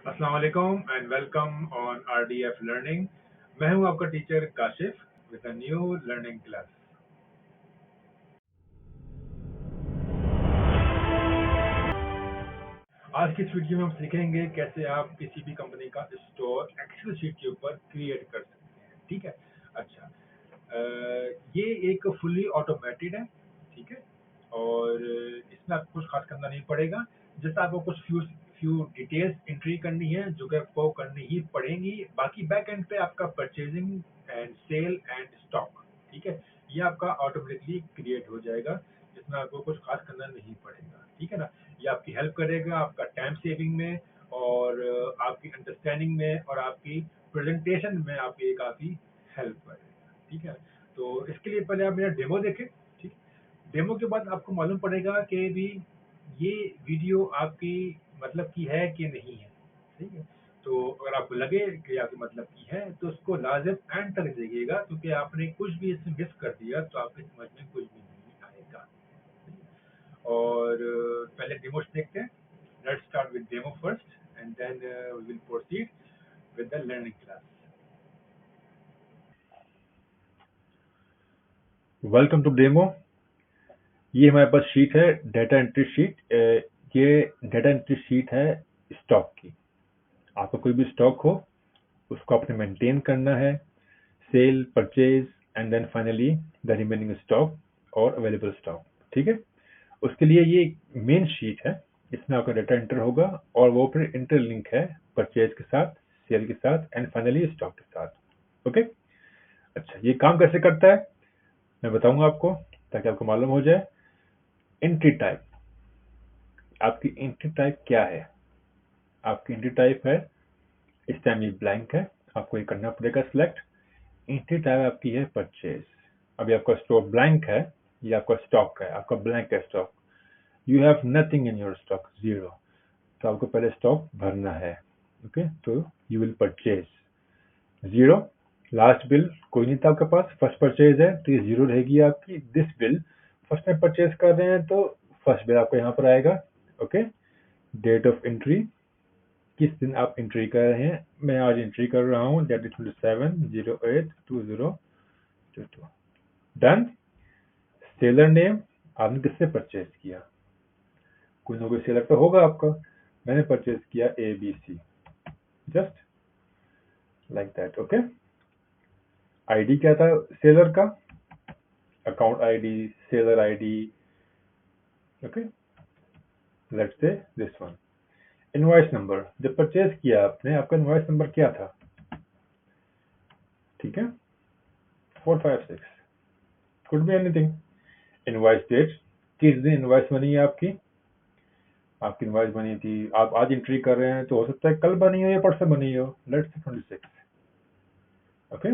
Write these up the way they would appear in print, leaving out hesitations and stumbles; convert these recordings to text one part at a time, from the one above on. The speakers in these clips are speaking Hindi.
अस्सलाम वालेकुम and welcome on RDF learning. मैं हूं आपका teacher Kashif with a new learning class. आज की इस वीडियो में हम सीखेंगे कैसे आप किसी भी कंपनी का स्टोर एक्सेल शीट के ऊपर क्रिएट कर सकते हैं। ठीक है, अच्छा। ये एक फुल्ली ऑटोमेटेड है, ठीक है, और इसमें आपको कुछ खास करना नहीं पड़ेगा। जैसे आपको कुछ फ्यू डिटेल्स एंट्री करनी है जो कि आपको करनी ही पड़ेंगी। बाकी बैक एंड पे आपका purchasing and sale and stock, ठीक है, ये आपका ऑटोमेटिकली क्रिएट हो जाएगा, जिसमें आपको कुछ खास करना नहीं पड़ेगा। ठीक है ना, ये आपकी हेल्प करेगा आपका टाइम सेविंग में और आपकी अंडरस्टैंडिंग में और आपकी प्रेजेंटेशन में आपकी ये काफ़ी हेल्प करेगा। ठीक है, तो इसके लिए पहले आप मेरा डेमो देखें। ठीक, डेमो के बाद आपको मालूम पड़ेगा कि भी ये वीडियो आपकी मतलब की है कि नहीं है। ठीक है, तो अगर आपको लगे कि आपकी मतलब की है तो उसको लाजिम एंड तक देखिएगा, क्योंकि आपने कुछ भी इसमें मिस कर दिया तो आपकी समझ में कुछ भी नहीं आएगा। और पहले डेमोस देखते हैं। Let's start with demo first and then we will proceed with the learning class. Welcome to demo. ये हमारे पास शीट है, डाटा एंट्री शीट। ये डाटा एंट्री शीट है स्टॉक की। आपका कोई भी स्टॉक हो उसको आपने मेंटेन करना है, sale, purchase and then finally the remaining stock और अवेलेबल स्टॉक। ठीक है, उसके लिए ये मेन शीट है। इसमें आपका डाटा एंटर होगा और वो फिर इंटरलिंक है परचेज के साथ, सेल के साथ एंड फाइनली स्टॉक के साथ। ओके, अच्छा, ये काम कैसे करता है मैं बताऊंगा आपको ताकि आपको मालूम हो जाए। एंट्री टाइप, आपकी एंट्री टाइप क्या है? आपकी एंट्री टाइप है, इस टाइम ये ब्लैंक है, आपको ये करना पड़ेगा सिलेक्ट। एंट्री टाइप आपकी है परचेज। अभी आपका स्टॉक ब्लैंक है, ये आपका स्टॉक है, आपका ब्लैंक है stock. You have nothing in your stock, zero. तो आपको पहले स्टॉक भरना है। ओके, तो you will purchase zero. Last bill कोई नहीं था आपके पास, फर्स्ट परचेज है तो ये जीरो रहेगी आपकी। दिस बिल फर्स्ट में परचेज कर रहे हैं तो फर्स्ट बिल आपको यहाँ पर आएगा। ओके, डेट ऑफ एंट्री, किस दिन आप एंट्री कर रहे हैं। मैं आज एंट्री कर रहा हूँ, that is 27/08/2022। Done. Seller name, आपने किससे परचेज किया? कोई ना कोई सेलर तो होगा आपका। मैंने परचेज किया ABC, just like that. Okay, ID क्या था सेलर का? Account ID, seller ID. Okay, let's say this one. Invoice number, जब परचेज किया आपने, आपका इनवॉइस नंबर क्या था? ठीक है, 456, could be anything. Invoice date, किस दिन इनवॉइस बनी है आपकी? आपकी इनवॉइस बनी थी, आप आज एंट्री कर रहे हैं तो हो सकता है कल बनी हो या परसों बनी हो। Let's say 26। ओके,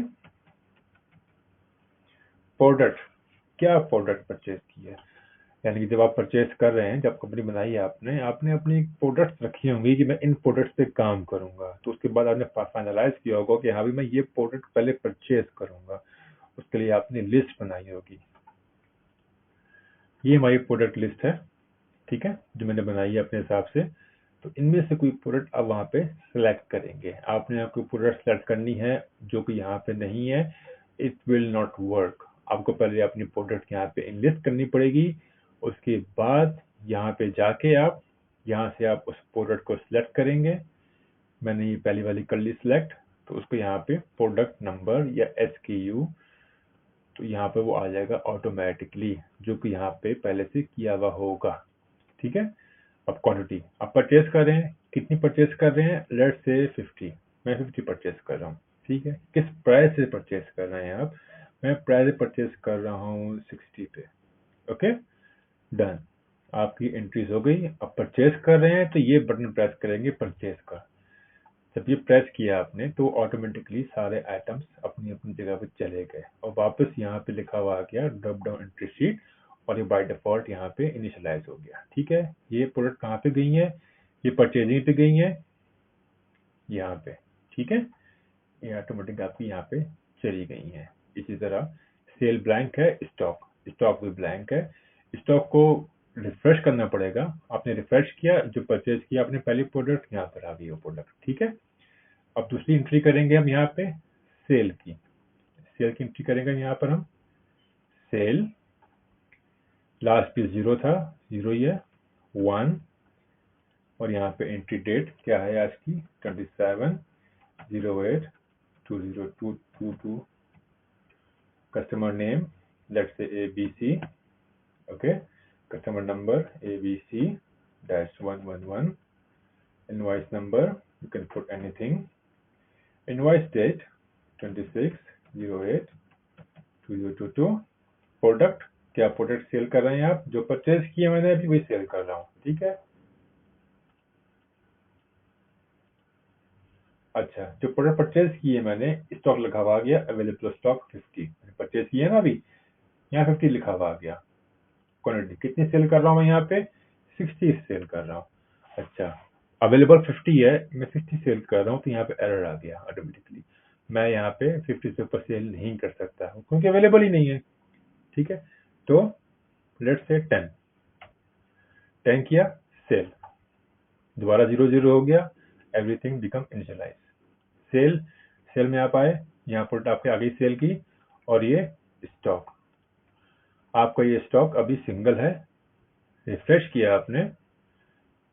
प्रोडक्ट, क्या प्रोडक्ट परचेज किया? यानी कि जब आप परचेज कर रहे हैं, जब कंपनी बनाई है आपने आपने अपनी प्रोडक्ट्स रखी होंगी कि मैं इन प्रोडक्ट्स पे काम करूंगा, तो उसके बाद आपने फाइनलाइज किया होगा कि हाँ भी मैं ये प्रोडक्ट पहले परचेज करूंगा। उसके लिए आपने लिस्ट बनाई होगी। ये हमारी प्रोडक्ट लिस्ट है, ठीक है, जो मैंने बनाई है अपने हिसाब से। तो इनमें से कोई प्रोडक्ट आप वहाँ पे सिलेक्ट करेंगे। आपने आपको प्रोडक्ट सेलेक्ट करनी है जो कि यहाँ पे नहीं है, इट विल नॉट वर्क। आपको पहले अपनी प्रोडक्ट यहाँ पे इनलिस्ट करनी पड़ेगी। उसके बाद यहाँ पे जाके आप यहाँ से आप उस प्रोडक्ट को सिलेक्ट करेंगे। मैंने ये पहली वाली कर ली सिलेक्ट, तो उसको यहाँ पे प्रोडक्ट नंबर या SKU, तो यहाँ पे वो आ जाएगा ऑटोमेटिकली, जो कि यहाँ पे पहले से किया हुआ होगा। ठीक है, अब क्वांटिटी आप परचेज कर रहे हैं, कितनी परचेज कर रहे हैं? लेट्स से 50, मैं 50 परचेज कर रहा हूँ। ठीक है, किस प्राइस से परचेज कर रहे हैं आप? मैं प्राइस परचेज कर रहा हूँ 60 पे। Okay, done. आपकी एंट्रीज हो गई। अब परचेज कर रहे हैं तो ये बटन प्रेस करेंगे परचेज का। जब ये प्रेस किया आपने तो ऑटोमेटिकली सारे आइटम्स अपनी अपनी जगह पे चले गए और वापस यहाँ पे लिखा हुआ आ गया ड्रॉप डाउन एंट्री शीट, और ये बाय डिफॉल्ट यहाँ पे इनिशियलाइज हो गया। ठीक है, ये प्रोडक्ट कहाँ पे गई है? ये परचेजिंग पे गई है, यहाँ पे। ठीक है, ये ऑटोमेटिक आपकी यहाँ पे चली गई है। इसी तरह सेल ब्लैंक है, स्टॉक, स्टॉक भी ब्लैंक है। स्टॉक को रिफ्रेश करना पड़ेगा। आपने रिफ्रेश किया, जो परचेज किया आपने पहली प्रोडक्ट, यहाँ पर आ गई वो प्रोडक्ट, ठीक है। अब दूसरी एंट्री करेंगे हम यहाँ पे सेल की एंट्री करेंगे यहाँ पर हम सेल, लास्ट पीस 0 था, 0 ही है, 1, और यहाँ पे एंट्री डेट क्या है आज की 27/08/2022, customer name let's say ABC, okay, customer number ABC-111, invoice number you can put anything, invoice date 26/08/2022, product क्या प्रोडक्ट सेल कर रहे हैं आप, जो परचेज किया मैंने अभी वही सेल कर रहा हूँ, ठीक है। अच्छा, जो प्रोडक्ट परचेज किए मैंने, स्टॉक लिखा हुआ आ गया अवेलेबल स्टॉक 50, परचेज किया ना अभी, यहाँ 50 लिखा हुआ आ गया। क्वांटिटी कितनी सेल कर रहा हूँ मैं यहाँ पे 60 सेल कर रहा हूँ। अच्छा, अवेलेबल 50 है, मैं 60 सेल कर रहा हूँ, तो यहाँ पे एरर आ गया ऑटोमेटिकली। मैं यहाँ पे 50 से ऊपर सेल नहीं कर सकता हूँ क्योंकि अवेलेबल ही नहीं है, ठीक है। तो लेट्स से 10 किया सेल, दोबारा 0 हो गया, एवरीथिंग बिकम इनिशियलाइज। सेल में आप आए, यहाँ पर आपके आगे सेल की, और ये स्टॉक, आपका ये स्टॉक अभी सिंगल है, रिफ्रेश किया आपने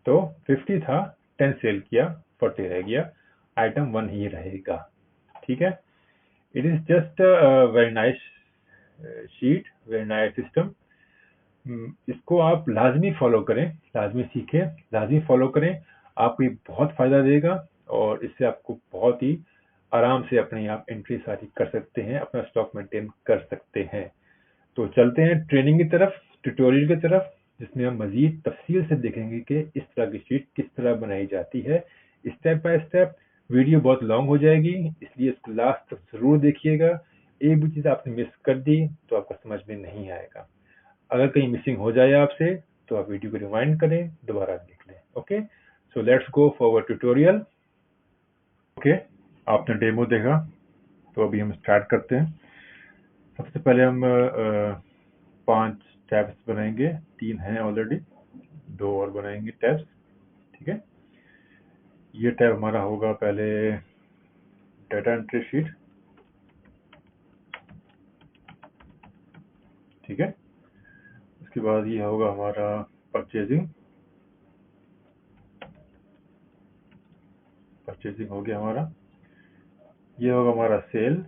तो 50 था, 10 सेल किया, 40 रह गया, आइटम 1 ही रहेगा, ठीक है। It is just very nice sheet, very nice system. इसको आप लाजमी फॉलो करें, लाजमी सीखें, लाजमी फॉलो करें, आपको ये बहुत फायदा देगा, और इससे आपको बहुत ही आराम से अपने आप एंट्री सारी कर सकते हैं, अपना स्टॉक मेंटेन कर सकते हैं। तो चलते हैं ट्रेनिंग की तरफ, ट्यूटोरियल की तरफ, जिसमें हम मजीद तफसील से देखेंगे कि इस तरह की शीट किस तरह बनाई जाती है, स्टेप बाय स्टेप। वीडियो बहुत लॉन्ग हो जाएगी, इसलिए इसको लास्ट तक जरूर देखिएगा। एक भी चीज आपने मिस कर दी तो आपको समझ में नहीं आएगा। अगर कहीं मिसिंग हो जाए आपसे तो आप वीडियो को रिवाइंड करें, दोबारा देख लें। Okay, so let's go for tutorial. Okay, आपने डेमो देखा, तो अभी हम स्टार्ट करते हैं। सबसे पहले हम 5 टैब्स बनाएंगे, 3 हैं ऑलरेडी, 2 और बनाएंगे टैब्स, ठीक है। ये टैब हमारा होगा पहले डाटा एंट्री शीट, ठीक है। उसके बाद ये होगा हमारा परचेजिंग हो गया हमारा। ये होगा हमारा सेल,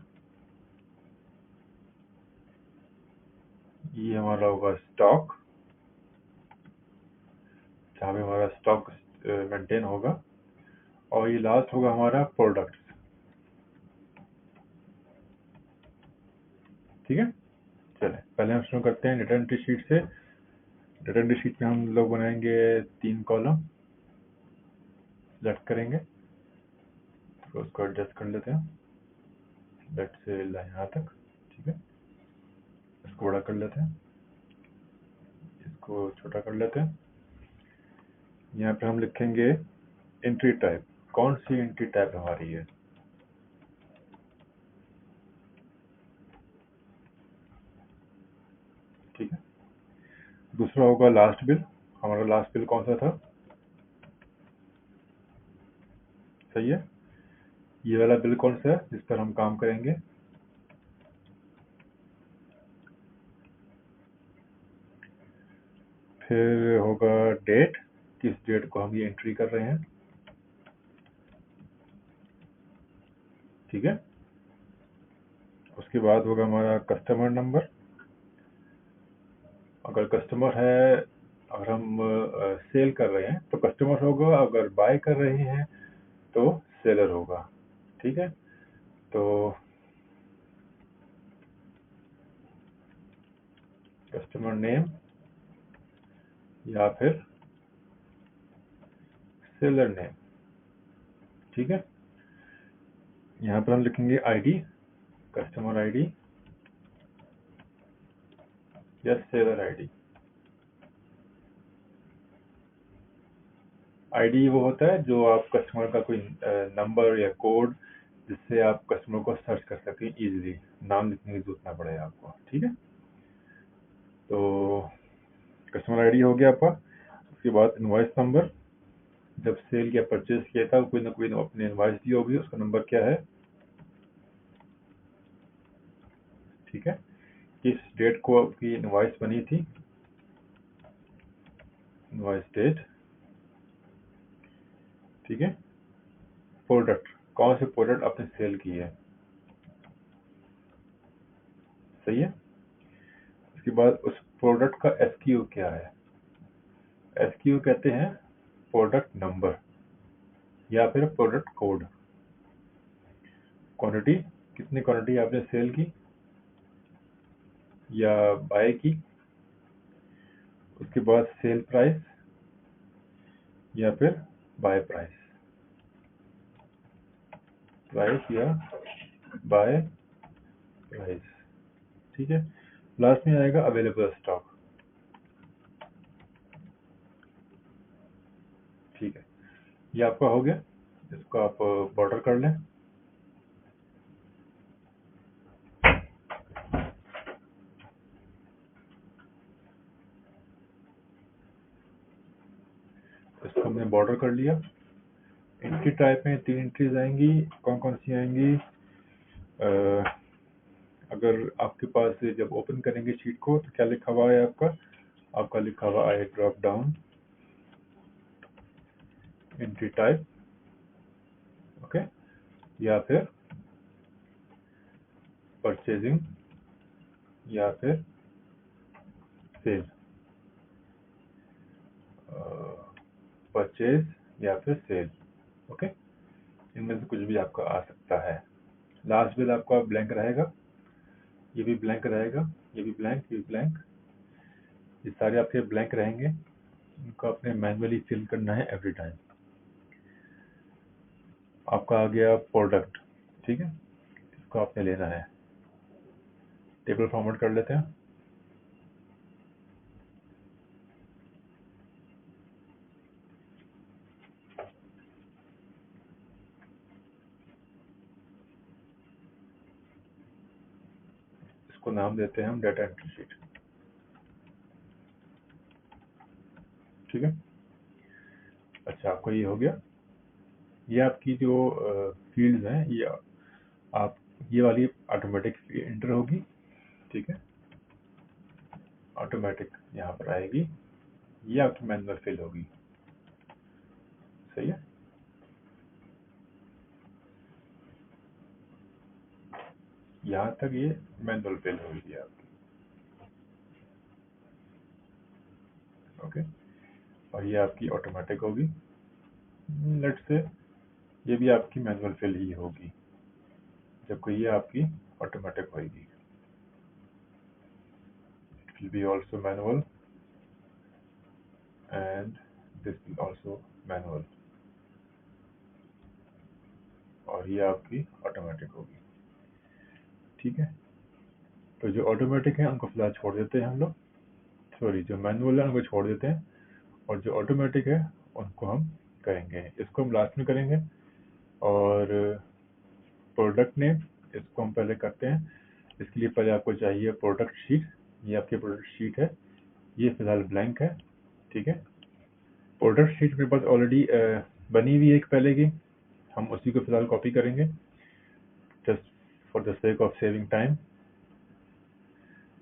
ये हमारा होगा स्टॉक, जहाँ पे हमारा स्टॉक मेंटेन होगा, और ये लास्ट होगा हमारा प्रोडक्ट, ठीक है। चले पहले हम शुरू करते हैं डाटा एंट्री शीट से। डाटा एंट्री शीट में हम लोग बनाएंगे 3 कॉलम, सेलेक्ट करेंगे, तो उसको एडजस्ट कर लेते हैं, लेट्स से यहाँ तक, ठीक है। इसको बड़ा कर लेते हैं, इसको छोटा कर लेते हैं। यहाँ पे हम लिखेंगे एंट्री टाइप, कौन सी एंट्री टाइप हमारी है, ठीक है। दूसरा होगा लास्ट बिल, हमारा लास्ट बिल कौन सा था, सही है। ये वाला बिल कौन सा है जिस पर हम काम करेंगे, फिर होगा डेट, किस डेट को हम ये एंट्री कर रहे हैं, ठीक है। उसके बाद होगा हमारा कस्टमर नंबर, अगर कस्टमर है, अगर हम सेल कर रहे हैं तो कस्टमर होगा, अगर बाय कर रहे हैं तो सेलर होगा, ठीक है। तो कस्टमर नेम या फिर सेलर नेम, ठीक है। यहाँ पर हम लिखेंगे आईडी, कस्टमर आईडी या सेलर आईडी। आईडी वो होता है जो आप कस्टमर का कोई नंबर या कोड, जिससे आप कस्टमर को सर्च कर सकें इजीली, नाम लिखने की जरूरत ना पड़े आपको, ठीक है। तो कस्टमर आईडी हो गया आपका। उसके बाद इनवॉइस नंबर, जब सेल या परचेज किया था कोई ना कोई अपने इनवॉइस दी होगी, उसका नंबर क्या है, ठीक है। किस डेट को आपकी इनवॉइस बनी थी, इनवॉइस डेट, ठीक है। प्रोडक्ट, कौन से प्रोडक्ट आपने सेल की है, सही है। उसके बाद उस प्रोडक्ट का एसक्यू क्या है, एसक्यू कहते हैं प्रोडक्ट नंबर या फिर प्रोडक्ट कोड। क्वांटिटी, कितनी क्वांटिटी आपने सेल की या बाय की। उसके बाद सेल प्राइस या फिर बाय प्राइस, प्राइस या बाय प्राइस, ठीक है। लास्ट में आएगा अवेलेबल स्टॉक, ठीक है। ये आपका हो गया, इसको आप बॉर्डर कर लें। इसको हमने बॉर्डर कर लिया। एंट्री टाइप में 3 एंट्रीज आएंगी, कौन कौन सी आएंगी। अगर आपके पास जब ओपन करेंगे शीट को तो क्या लिखा हुआ है आपका, आपका लिखा हुआ है drop down entry type, okay, या फिर परचेजिंग या फिर सेल, परचेज या फिर सेल, ओके। इनमें से कुछ भी आपका आ सकता है। लास्ट बिल आपका ब्लैंक रहेगा, ये भी ब्लैंक रहेगा, ये भी ब्लैंक, ये भी ब्लैंक, ये सारे आपके ब्लैंक रहेंगे। इनको आपने मैन्युअली फिल करना है एवरी टाइम। आपका आ गया प्रोडक्ट, ठीक है, इसको आपने लेना है। टेबल फॉर्मेट कर लेते हैं। इसको नाम देते हैं हम डाटा एंट्री शीट, ठीक है। अच्छा, आपको ये हो गया। ये आपकी जो फील्ड्स हैं, ये आप ये वाली ऑटोमेटिक एंटर होगी, ठीक है, ऑटोमेटिक यहाँ पर आएगी। ये आपकी मैनुअल फिल होगी, सही है। यहाँ तक ये मैनुअल फिल होगी आपकी, ओके। और ये आपकी ऑटोमेटिक होगी। लेट्स से ये भी आपकी मैनुअल फिल ही होगी, जबकि ये आपकी ऑटोमेटिक होगी। It will be also manual and this will also manual, और ये आपकी ऑटोमेटिक होगी, ठीक है। तो जो ऑटोमेटिक है उनको फिलहाल छोड़ देते हैं हम लोग, सॉरी जो मैनुअल है उनको छोड़ देते हैं, और जो ऑटोमेटिक है उनको हम करेंगे, इसको हम लास्ट में करेंगे। और प्रोडक्ट नेम, इसको हम पहले करते हैं। इसके लिए पहले आपको चाहिए प्रोडक्ट शीट, ये आपकी प्रोडक्ट शीट है, ये फिलहाल ब्लैंक है, ठीक है। प्रोडक्ट शीट मेरे पास ऑलरेडी बनी हुई है एक पहले की, हम उसी को फिलहाल कॉपी करेंगे just for the sake of saving time.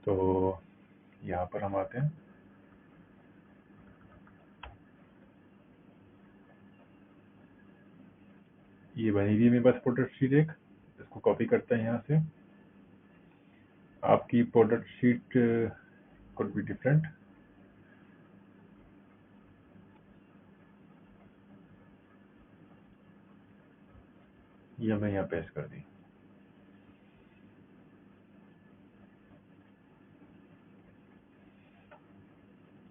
तो यहाँ पर हम आते हैं, ये बनी हुई है मेरे पास प्रोडक्ट शीट एक, इसको कॉपी करते हैं यहाँ से। आपकी product sheet could be different, ये हमने यहाँ पेस्ट कर दी,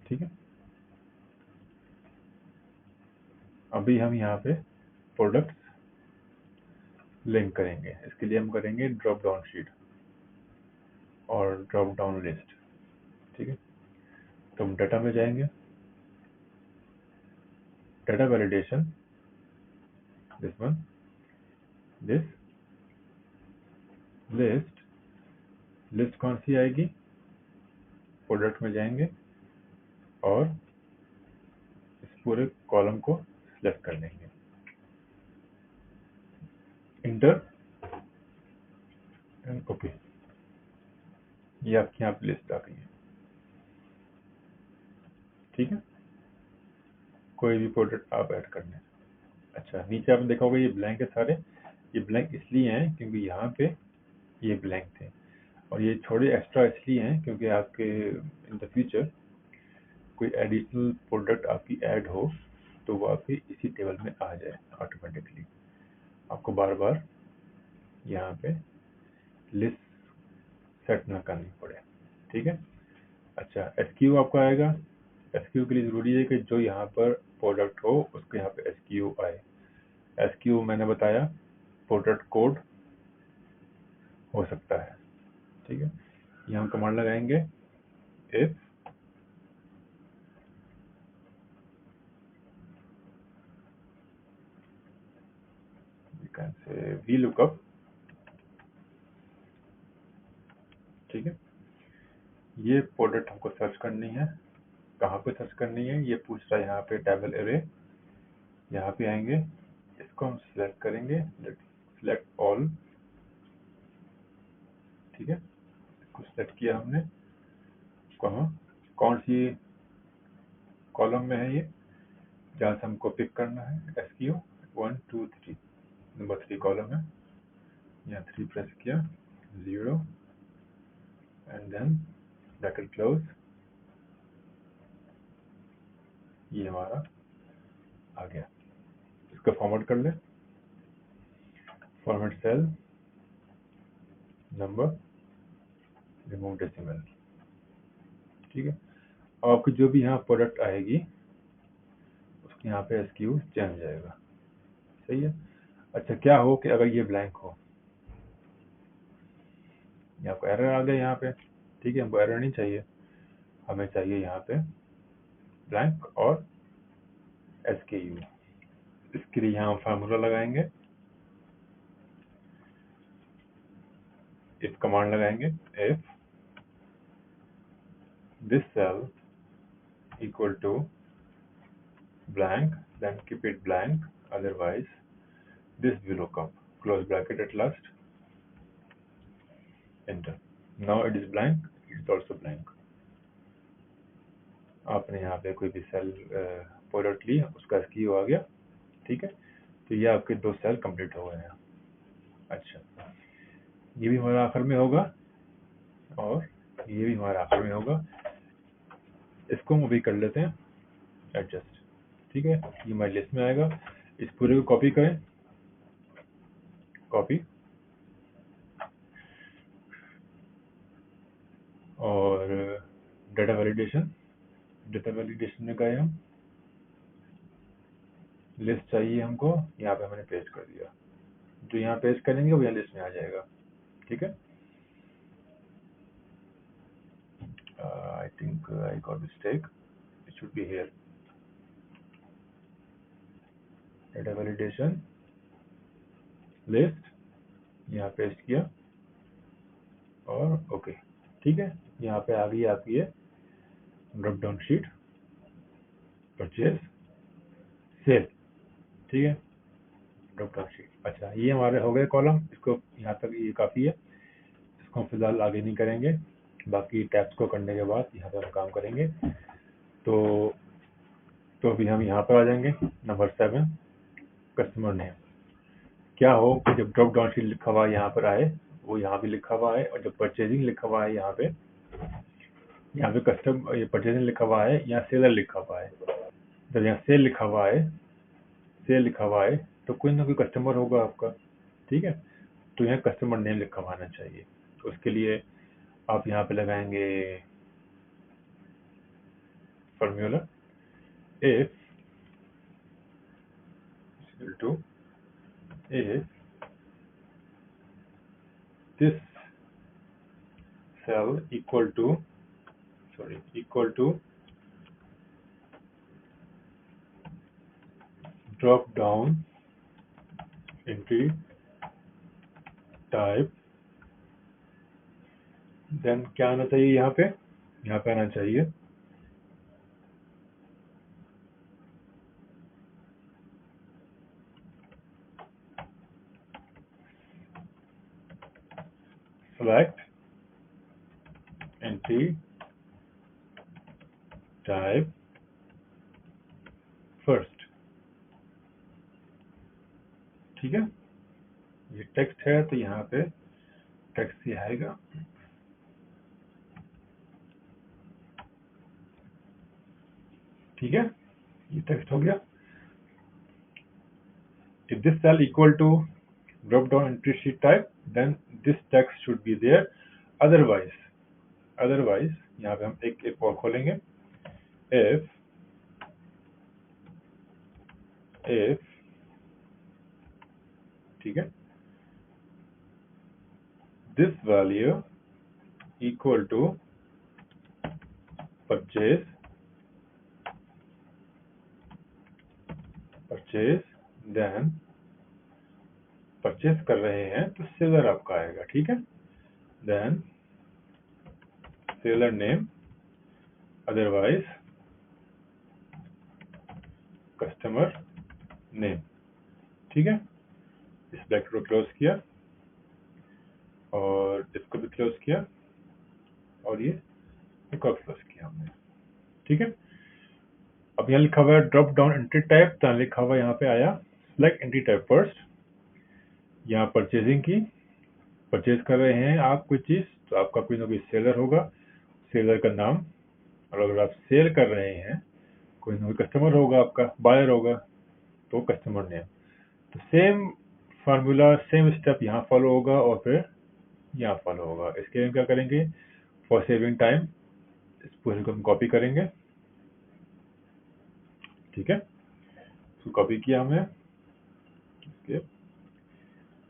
ठीक है। अभी हम यहाँ पे प्रोडक्ट लिंक करेंगे, इसके लिए हम करेंगे ड्रॉप डाउन शीट और ड्रॉप डाउन लिस्ट, ठीक है। तो हम डाटा में जाएंगे, data validation, this one, this list, list कौन सी आएगी, प्रोडक्ट में जाएंगे, और इस पूरे कॉलम को सिलेक्ट कर लेंगे, इंटर एंड ओके। ये आपकी यहाँ पे लिस्ट आ गई है, ठीक है। कोई भी प्रोडक्ट आप ऐड कर लें। अच्छा, नीचे आपने देखा होगा ये ब्लैंक है सारे। ये ब्लैंक इसलिए हैं क्योंकि यहाँ पे ये ब्लैंक थे, और ये थोड़े एक्स्ट्रा इसलिए हैं क्योंकि आपके इन द फ्यूचर कोई एडिशनल प्रोडक्ट आपकी ऐड हो तो वो आपके इसी टेबल में आ जाए ऑटोमेटिकली, आपको बार बार यहाँ पे लिस्ट सेट ना करनी पड़े, ठीक है। अच्छा, एसक्यू आपका आएगा। एसक्यू के लिए ज़रूरी है कि जो यहाँ पर प्रोडक्ट हो उसके यहाँ पे एसक्यू आए। एसक्यू मैंने बताया प्रोडक्ट कोड हो सकता है, ठीक है। यहाँ कमांड लगाएंगे if you can say VLOOKUP, ठीक है। ये प्रोडक्ट हमको सर्च करनी है। कहाँ पे सर्च करनी है ये पूछ रहा है यहाँ पे, टेबल एरे। यहाँ पे आएंगे, इसको हम सिलेक्ट करेंगे, सिलेक्ट ऑल, ठीक है। इसको सिलेक्ट किया हमने। कहाँ, कौन सी कॉलम में है ये, जहाँ से हमको पिक करना है। SQ 1 2 3, नंबर 3 कॉलम है। यहाँ 3 प्रेस किया, 0 एंड देन ब्रैकेट क्लोज। ये हमारा आ गया। इसका फॉर्मेट कर ले, format cell, number, remove decimal, ठीक है। अब आपकी जो भी यहाँ प्रोडक्ट आएगी उसके यहाँ पे SQ चेंज हो जाएगा, सही है। अच्छा, क्या हो कि अगर ये ब्लैंक हो, यहाँ पे एरर आ गया यहाँ पे, ठीक है। हमको एरर नहीं चाहिए, हमें चाहिए यहाँ पे ब्लैंक और SKU। इसके लिए यहाँ फार्मूला लगाएंगे, इफ कमांड लगाएंगे, if this cell equal to blank, then keep it blank, otherwise this VLOOKUP, close bracket at last, enter. Now it is blank, it is also blank. आपने यहाँ पे कोई भी सेल प्रोडक्ट ली, उसका SKU आ गया, ठीक है। तो ये आपके 2 सेल कंप्लीट हो गए हैं। अच्छा, ये भी हमारा आखिर में होगा और ये भी हमारा आखिर में होगा। इसको हम अभी कर लेते हैं एडजस्ट, ठीक है। ये हमारी लिस्ट में आएगा। इस पूरे को कॉपी करें, कॉपी, और डेटा वैलिडेशन, डेटा वैलिडेशन में गए हम, लिस्ट चाहिए हमको, यहाँ पे मैंने पेस्ट कर दिया। जो यहाँ पेस्ट करेंगे वो यहाँ लिस्ट में आ जाएगा, ठीक है। I think I got mistake, it should be here. Data validation, list, यहाँ पेस्ट किया और ओके, ठीक है। यहाँ पे आ गई आपकी ये drop down sheet, purchase, sale, ठीक है, ड्रॉप डाउन शीट। अच्छा, ये हमारे हो गए कॉलम। इसको यहाँ तक ये काफ़ी है, इसको हम फिलहाल आगे नहीं करेंगे। बाकी टैब्स को करने के बाद यहाँ पर हम काम करेंगे। तो अभी हम यहाँ पर आ जाएंगे, नंबर 7, कस्टमर नेम। क्या हो कि जब ड्रॉप डाउन शीट लिखा हुआ यहाँ पर आए, वो यहाँ भी लिखा हुआ है, और जब परचेजिंग लिखा हुआ है यहाँ पे कस्टम, ये परचेजिंग लिखा हुआ है, यहाँ सेलर लिखा हुआ है। जब यहाँ सेल लिखा हुआ है, सेल लिखा हुआ है, तो कोई ना कोई कस्टमर होगा आपका, ठीक है। तो यहाँ कस्टमर नेम लिखा हुआ आना चाहिए। तो उसके लिए आप यहाँ पे लगाएंगे formula, if to if this cell equal to drop down entry type, then क्या आना चाहिए यहाँ पे आना चाहिए select entry type first। ठीक है, ये टेक्स्ट है तो यहाँ पे टेक्स्ट ही आएगा। ठीक है, ये टेक्स्ट हो गया। If this cell equal to drop down entry sheet type, then this text should be there. Otherwise यहाँ पे हम एक और खोलेंगे। if ठीक है, this value equal to purchase, then purchase कर रहे हैं तो सेलर आपका आएगा। ठीक है, then seller name, otherwise customer name. ठीक है, इस ब्रैकेट को क्लोज किया और इसको भी क्लोज किया और ये एक और क्लोज किया हमने। ठीक है, अब यहाँ लिखा हुआ है ड्रॉप डाउन एंट्री टाइप, तो लिखा हुआ यहाँ पे आया सिलेक्ट एंट्री टाइप फर्स्ट। यहाँ परचेजिंग की, परचेज कर रहे हैं आप कोई चीज तो आपका कोई ना कोई सेलर होगा, सेलर का नाम, और अगर आप सेल कर रहे हैं कोई ना कोई कस्टमर होगा, आपका बायर होगा तो कस्टमर नेम। तो सेम फार्मूला, सेम स्टेप यहाँ फॉलो होगा और फिर यहाँ फॉलो होगा। इसके लिए क्या करेंगे, फॉर सेविंग टाइम इस पूरे को हम कॉपी करेंगे। ठीक है, तो कॉपी किया हमने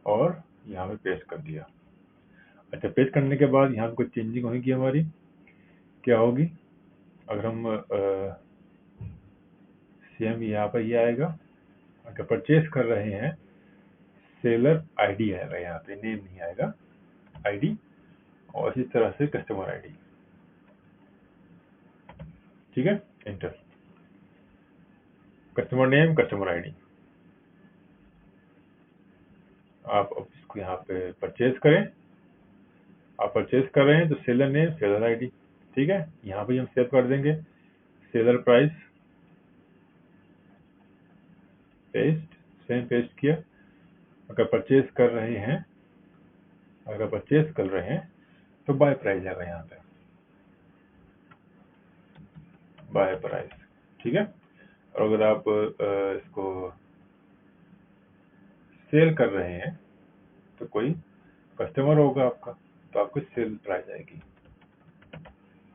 और यहाँ पे पेस्ट कर दिया। अच्छा, पेस्ट करने के बाद यहाँ कुछ चेंजिंग होगी हमारी, क्या होगी, अगर हम सेम यहाँ पर ये आएगा, अगर परचेज कर रहे हैं सेलर आईडी आएगा, यहाँ पे नेम नहीं आएगा, आईडी, और इसी तरह से कस्टमर आईडी। ठीक है, enter, customer name, customer ID. आप अब इसको यहाँ पे परचेज करें, आप परचेज कर रहे हैं तो सेलर नेम, सेलर आईडी। ठीक है, यहाँ पे हम सेव कर देंगे seller price, paste, same paste किया। अगर परचेज कर रहे हैं, अगर परचेज कर रहे हैं तो बाय प्राइस आएगा यहाँ पे, बाय प्राइस। ठीक है, और अगर आप इसको सेल कर रहे हैं तो कोई कस्टमर होगा आपका, तो आपको सेल प्राइस आएगी।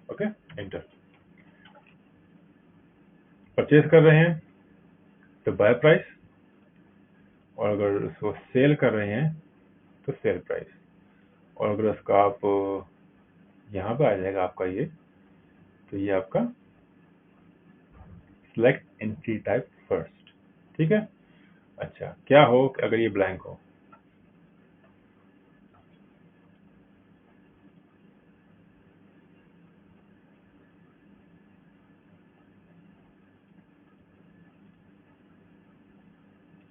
Okay, enter. परचेज कर रहे हैं तो बाय प्राइस, और अगर उसको सेल कर रहे हैं तो सेल प्राइस, और अगर उसका आप यहाँ पे आ जाएगा आपका ये, तो ये आपका सिलेक्ट एंट्री टाइप फर्स्ट। ठीक है, अच्छा, क्या हो अगर ये ब्लैंक हो,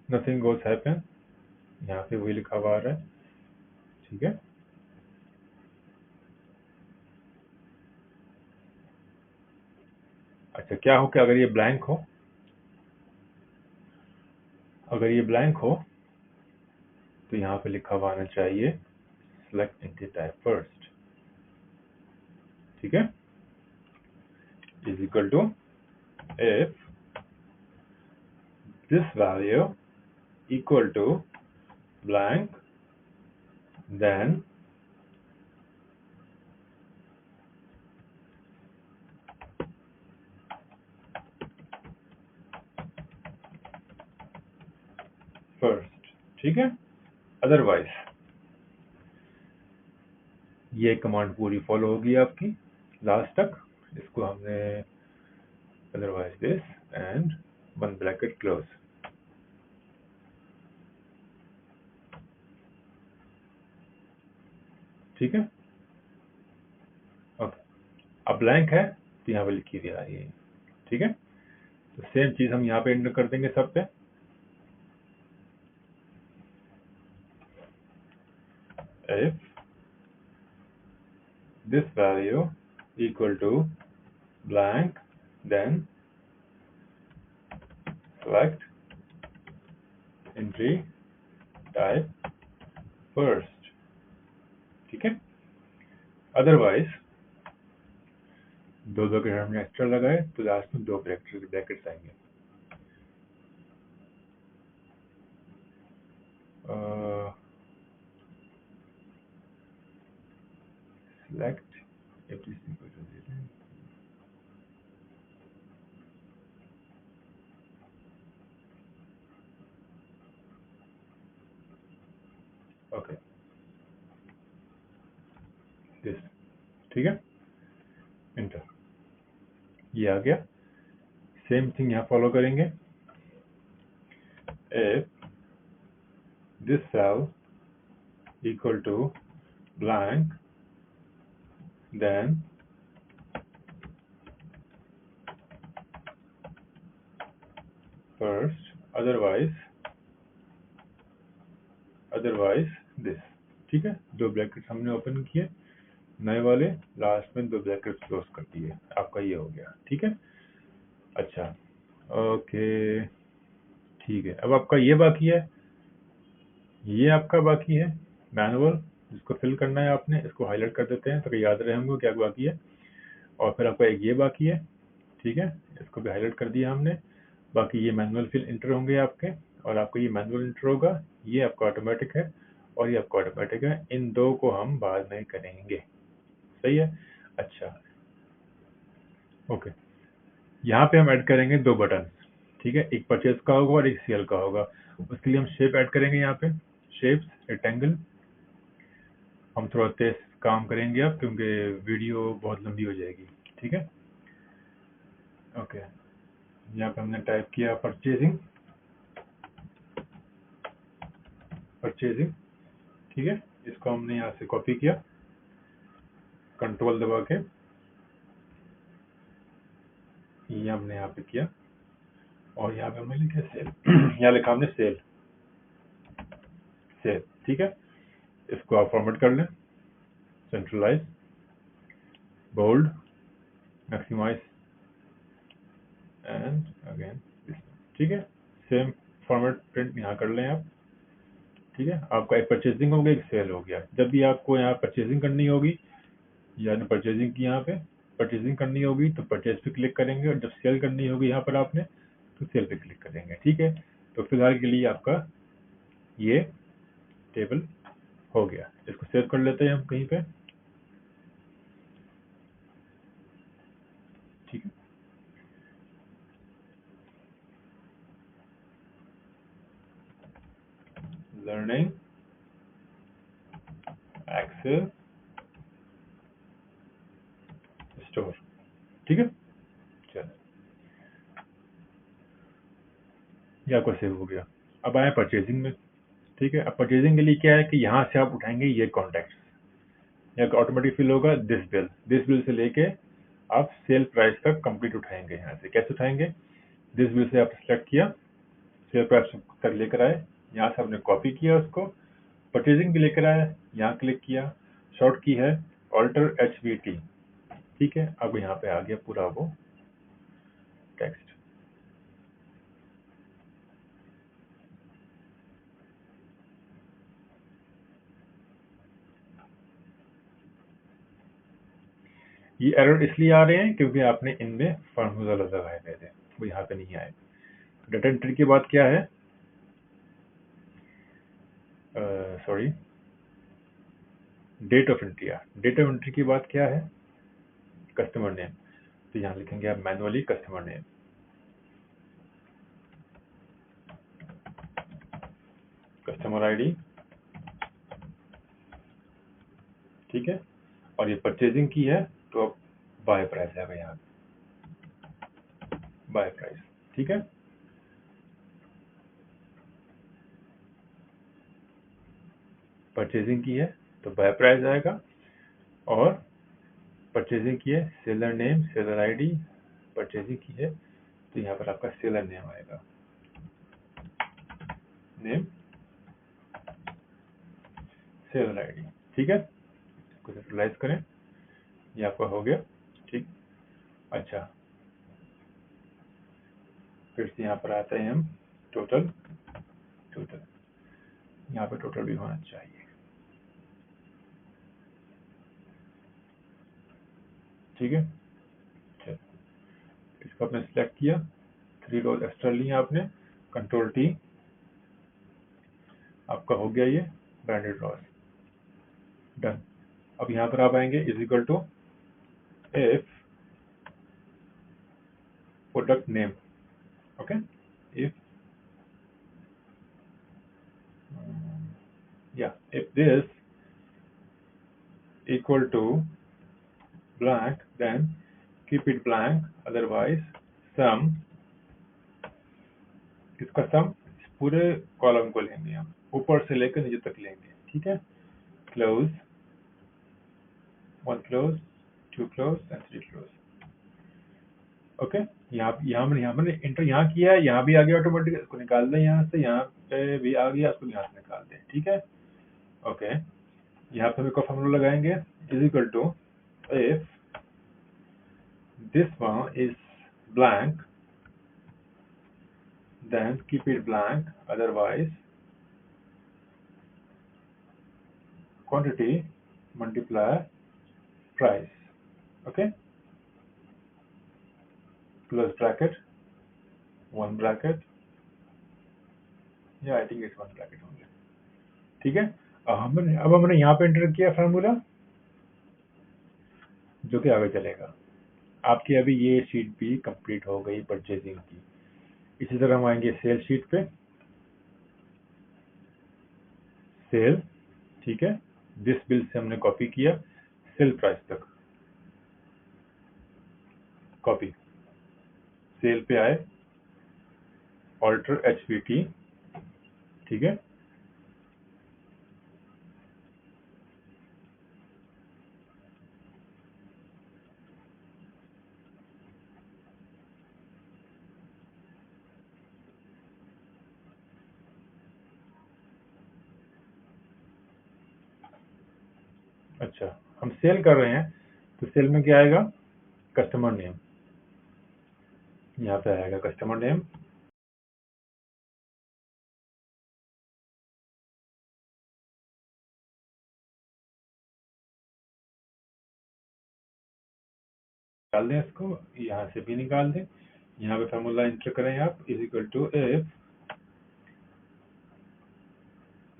नथिंग गोस हैपन, यहाँ पे वही लिखा हुआ आ रहा है। ठीक है, अच्छा, क्या हो कि अगर ये ब्लैंक हो, अगर ये ब्लैंक हो तो यहाँ पे लिखा हुआ आना चाहिए सिलेक्ट एंट्री टाइप फर्स्ट। ठीक है, is equal to if this value equal to blank, then first. ठीक है, अदरवाइज ये कमांड पूरी फॉलो होगी आपकी लास्ट तक। इसको हमने otherwise this and one bracket close. ठीक है, ओके, अब ब्लैंक है तो यहाँ पे लिखी दिया रही है। ठीक है, तो सेम चीज हम यहाँ पे एंटर कर देंगे सब पे। If this value equal to blank, then select entry type first, ठीक है। अदरवाइज दो ब्रैकेट हमने एक्स्ट्रा लगाए तो लास्ट में दो ब्रैकेट्स आएंगे। select if this is equal to 0. Okay this, ठीक है, इंटर, ये आ गया। सेम थिंग यहाँ फॉलो करेंगे। If this cell equal to blank, then first, otherwise this, ठीक है। दो ब्रैकेट हमने ओपन किए नए वाले, लास्ट में दो ब्रैकेट क्लोज कर दिए, आपका ये हो गया, ठीक है। अच्छा, ओके, ठीक है। अब आपका ये बाकी है, ये आपका बाकी है मैनुअल, जिसको फिल करना है आपने। इसको हाईलाइट कर देते हैं तो याद रहे हमको क्या बाकी है। और फिर आपका एक ये बाकी है, ठीक है, इसको भी हाईलाइट कर दिया हमने। बाकी ये मैनुअल फिल इंटर होंगे आपके, और आपका ये मैनुअल इंटर होगा, ये आपका ऑटोमेटिक है और ये आपका ऑटोमेटिक है। इन दो को हम बाद में करेंगे, सही है। अच्छा, ओके, यहाँ पे हम ऐड करेंगे दो बटन, ठीक है, एक परचेज का होगा और एक सेल का होगा। उसके लिए हम शेप ऐड करेंगे। यहाँ पे शेप्स रेक्टेंगल, हम थोड़ा तेज काम करेंगे अब क्योंकि वीडियो बहुत लंबी हो जाएगी, ठीक है। ओके, यहाँ पे हमने टाइप किया परचेजिंग, ठीक है। इसको हमने यहाँ से कॉपी किया, कंट्रोल दबा के ये हमने यहाँ पे किया, और यहाँ पे हमने लिखा सेल यहाँ लिखा हमने सेल, ठीक है। इसको आप फॉर्मेट कर लें, centralize, bold, maximize and again this, ठीक है। सेम फॉर्मेट प्रिंट यहाँ कर लें आप, ठीक है। आपका एक परचेजिंग हो गया, एक सेल हो गया। जब भी आपको यहाँ परचेजिंग करनी होगी, यानी परचेजिंग की यहाँ पे परचेजिंग करनी होगी तो परचेज पे क्लिक करेंगे, और जब सेल करनी होगी यहाँ पर आपने तो सेल पे क्लिक करेंगे, ठीक है। तो फिलहाल के लिए आपका ये टेबल हो गया। इसको सेव कर लेते हैं हम कहीं पे, ठीक है। लर्निंग एक्सेल स्टोर, ठीक है। चलो, ये आपका सेव हो गया। अब आए परचेजिंग में, ठीक है। अब परचेजिंग के लिए क्या है कि यहाँ से आप उठाएंगे ये कॉन्टेक्ट, यहाँ ऑटोमेटिक फिल होगा दिस बिल से लेके आप सेल प्राइस तक कंप्लीट उठाएंगे। यहाँ से कैसे उठाएंगे, दिस बिल से आप सेलेक्ट किया, सेल प्राइस तक लेकर आए, यहाँ से आपने कॉपी किया उसको, परचेजिंग भी लेकर आए, यहाँ क्लिक किया, शॉर्ट की है ऑल्टर HVT, ठीक है। अब यहाँ पे आ गया पूरा वो टेक्स्ट। ये एरर इसलिए आ रहे हैं क्योंकि आपने इनमें फार्मूला लगाए गए थे, वो यहाँ पे नहीं आए। डाटा एंट्री की बात क्या है, सॉरी, डेट ऑफ एंट्री की बात क्या है, कस्टमर नेम। तो यहाँ लिखेंगे आप manually customer name, customer ID, ठीक है। और ये परचेजिंग की है तो अब बाय प्राइस आएगा यहाँ, बाय प्राइस, ठीक है। परचेजिंग की है तो बाय प्राइस आएगा, और परचेजिंग की है seller name, seller ID, purchasing की है तो यहाँ पर आपका सेलर नेम आएगा, नेम सेलर ID, ठीक है। इसको सेंट्रलाइज करें, ये आपका हो गया, ठीक। अच्छा, फिर से यहाँ पर आते हैं हम, टोटल, टोटल यहाँ पे टोटल भी होना चाहिए, ठीक है। चलो, इसको आपने सिलेक्ट किया, 3 रोज एक्स्ट्रा लिए आपने, कंट्रोल टी, आपका हो गया ये ब्रांडेड रॉस, डन। अब यहाँ पर आप आएंगे is equal to if product name, okay, if if this equal to blank, then keep it blank, otherwise sum, इसका सम पूरे कॉलम को लेंगे हम, ऊपर से लेकर नीचे तक लेंगे, ठीक है। Close, 1 close, 2 close and 3 close, okay. यहाँ मैंने इंटर यहाँ किया है, यहाँ भी आ गया ऑटोमेटिक, इसको निकाल दें यहाँ से, यहाँ पे भी आ गया, इसको यहाँ से निकाल दें, ठीक है, ओके। यहाँ पे हम फॉर्मूला लगाएंगे, is equal to if this one is blank, then keep it blank, otherwise quantity multiply price, okay, close bracket, 1 bracket, yeah I think it's 1 bracket only, ठीक है। अब हमने यहाँ पे एंटर किया फार्मूला, जो कि आगे चलेगा। आपकी अभी ये शीट भी कंप्लीट हो गई परचेजिंग की। इसी तरह हम आएंगे सेल शीट पे, सेल, ठीक है, दिस बिल से हमने कॉपी किया सेल प्राइस तक, कॉपी, सेल पे आए, ऑल्टर HVT, ठीक है, अच्छा हम सेल कर रहे हैं तो सेल में क्या आएगा, कस्टमर नेम, यहाँ पे आएगा कस्टमर नेम, निकाल दें इसको, यहाँ से भी निकाल दें, यहाँ पे फार्मूला इंटर करें आप, is equal to if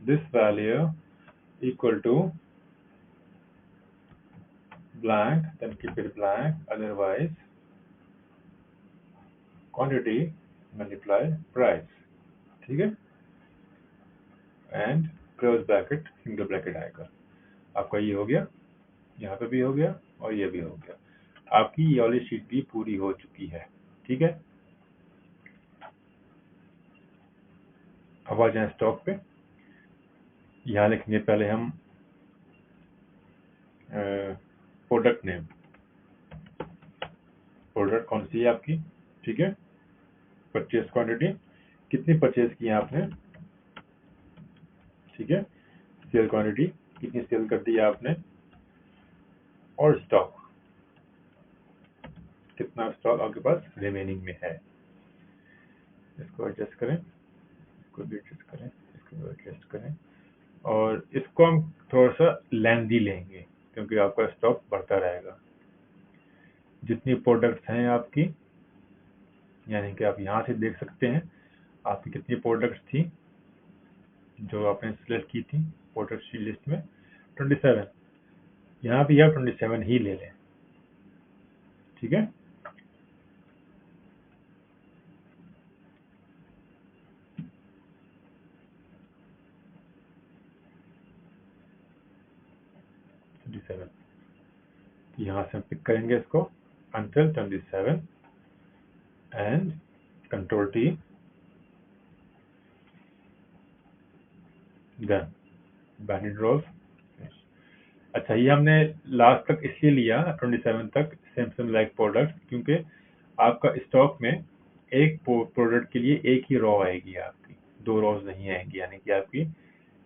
this value equal to blank, then keep it blank, otherwise quantity multiply price, ठीक है, and close bracket, single bracket आएगा। आपका ये हो गया, यहाँ पे भी हो गया और ये भी हो गया, आपकी ये वाली शीट भी पूरी हो चुकी है, ठीक है। अब आ जाए स्टॉक पे, यहाँ लिखेंगे पहले हम प्रोडक्ट नेम, प्रोडक्ट कौन सी है आपकी, ठीक है, परचेज क्वांटिटी, कितनी परचेज की है आपने, ठीक है, सेल क्वांटिटी, कितनी सेल कर दी है आपने, और स्टॉक, कितना स्टॉक आपके पास रिमेनिंग में है। इसको एडजस्ट करें, इसको भी एडजस्ट करें, इसको भी एडजस्ट करें, और इसको हम थोड़ा सा लेंथी लेंगे क्योंकि आपका स्टॉक बढ़ता रहेगा। जितनी प्रोडक्ट्स हैं आपकी, यानी कि आप यहाँ से देख सकते हैं आपकी कितनी प्रोडक्ट्स थी जो आपने सिलेक्ट की थी प्रोडक्ट लिस्ट में, 27, यहाँ भी आप 27 ही ले लें, ठीक है। यहाँ से हम पिक करेंगे इसको until 27 and control T, then branded rolls. अच्छा, ये हमने लास्ट तक इसलिए लिया 27 तक सेम लाइक प्रोडक्ट, क्योंकि आपका स्टॉक में एक प्रोडक्ट के लिए एक ही रॉ आएगी आपकी, 2 रॉज नहीं आएंगी, यानी कि आपकी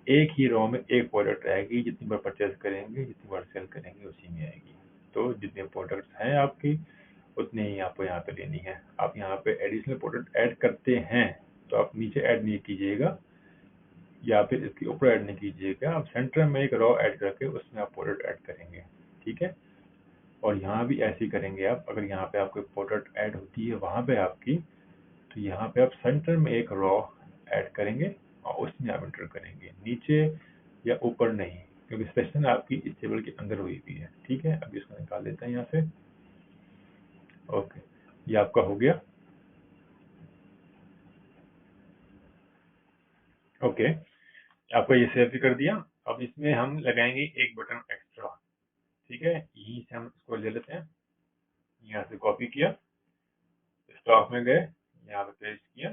एक ही रॉ में एक प्रोडक्ट आएगी, जितनी बार परचेज करेंगे जितनी बार सेल करेंगे उसी में आएगी, तो जितने प्रोडक्ट्स हैं आपकी उतने ही आपको यहाँ पे लेनी है। आप यहाँ पे एडिशनल प्रोडक्ट ऐड करते हैं तो आप नीचे ऐड नहीं कीजिएगा या फिर इसके ऊपर ऐड नहीं कीजिएगा, आप सेंटर में एक रॉ ऐड करके उसमें आप प्रोडक्ट ऐड करेंगे, ठीक है। और यहाँ भी ऐसे ही करेंगे आप, अगर यहाँ पे आपको प्रोडक्ट ऐड होती है वहाँ पे आपकी, तो यहाँ पे आप सेंटर में एक रॉ ऐड करेंगे और उसमें आप एंटर करेंगे, नीचे या ऊपर नहीं, क्योंकि सेक्शन आपकी इस टेबल के अंदर हुई भी है, ठीक है। अब इसको निकाल देते हैं यहाँ से। ओके, ये आपका हो गया। ओके, आपको ये सेव भी कर दिया। अब इसमें हम लगाएंगे एक बटन एक्स्ट्रा, ठीक है। यहीं से हम इसको ले लेते हैं, यहाँ से कॉपी किया, स्टॉक में गए, यहाँ पे पेस्ट किया,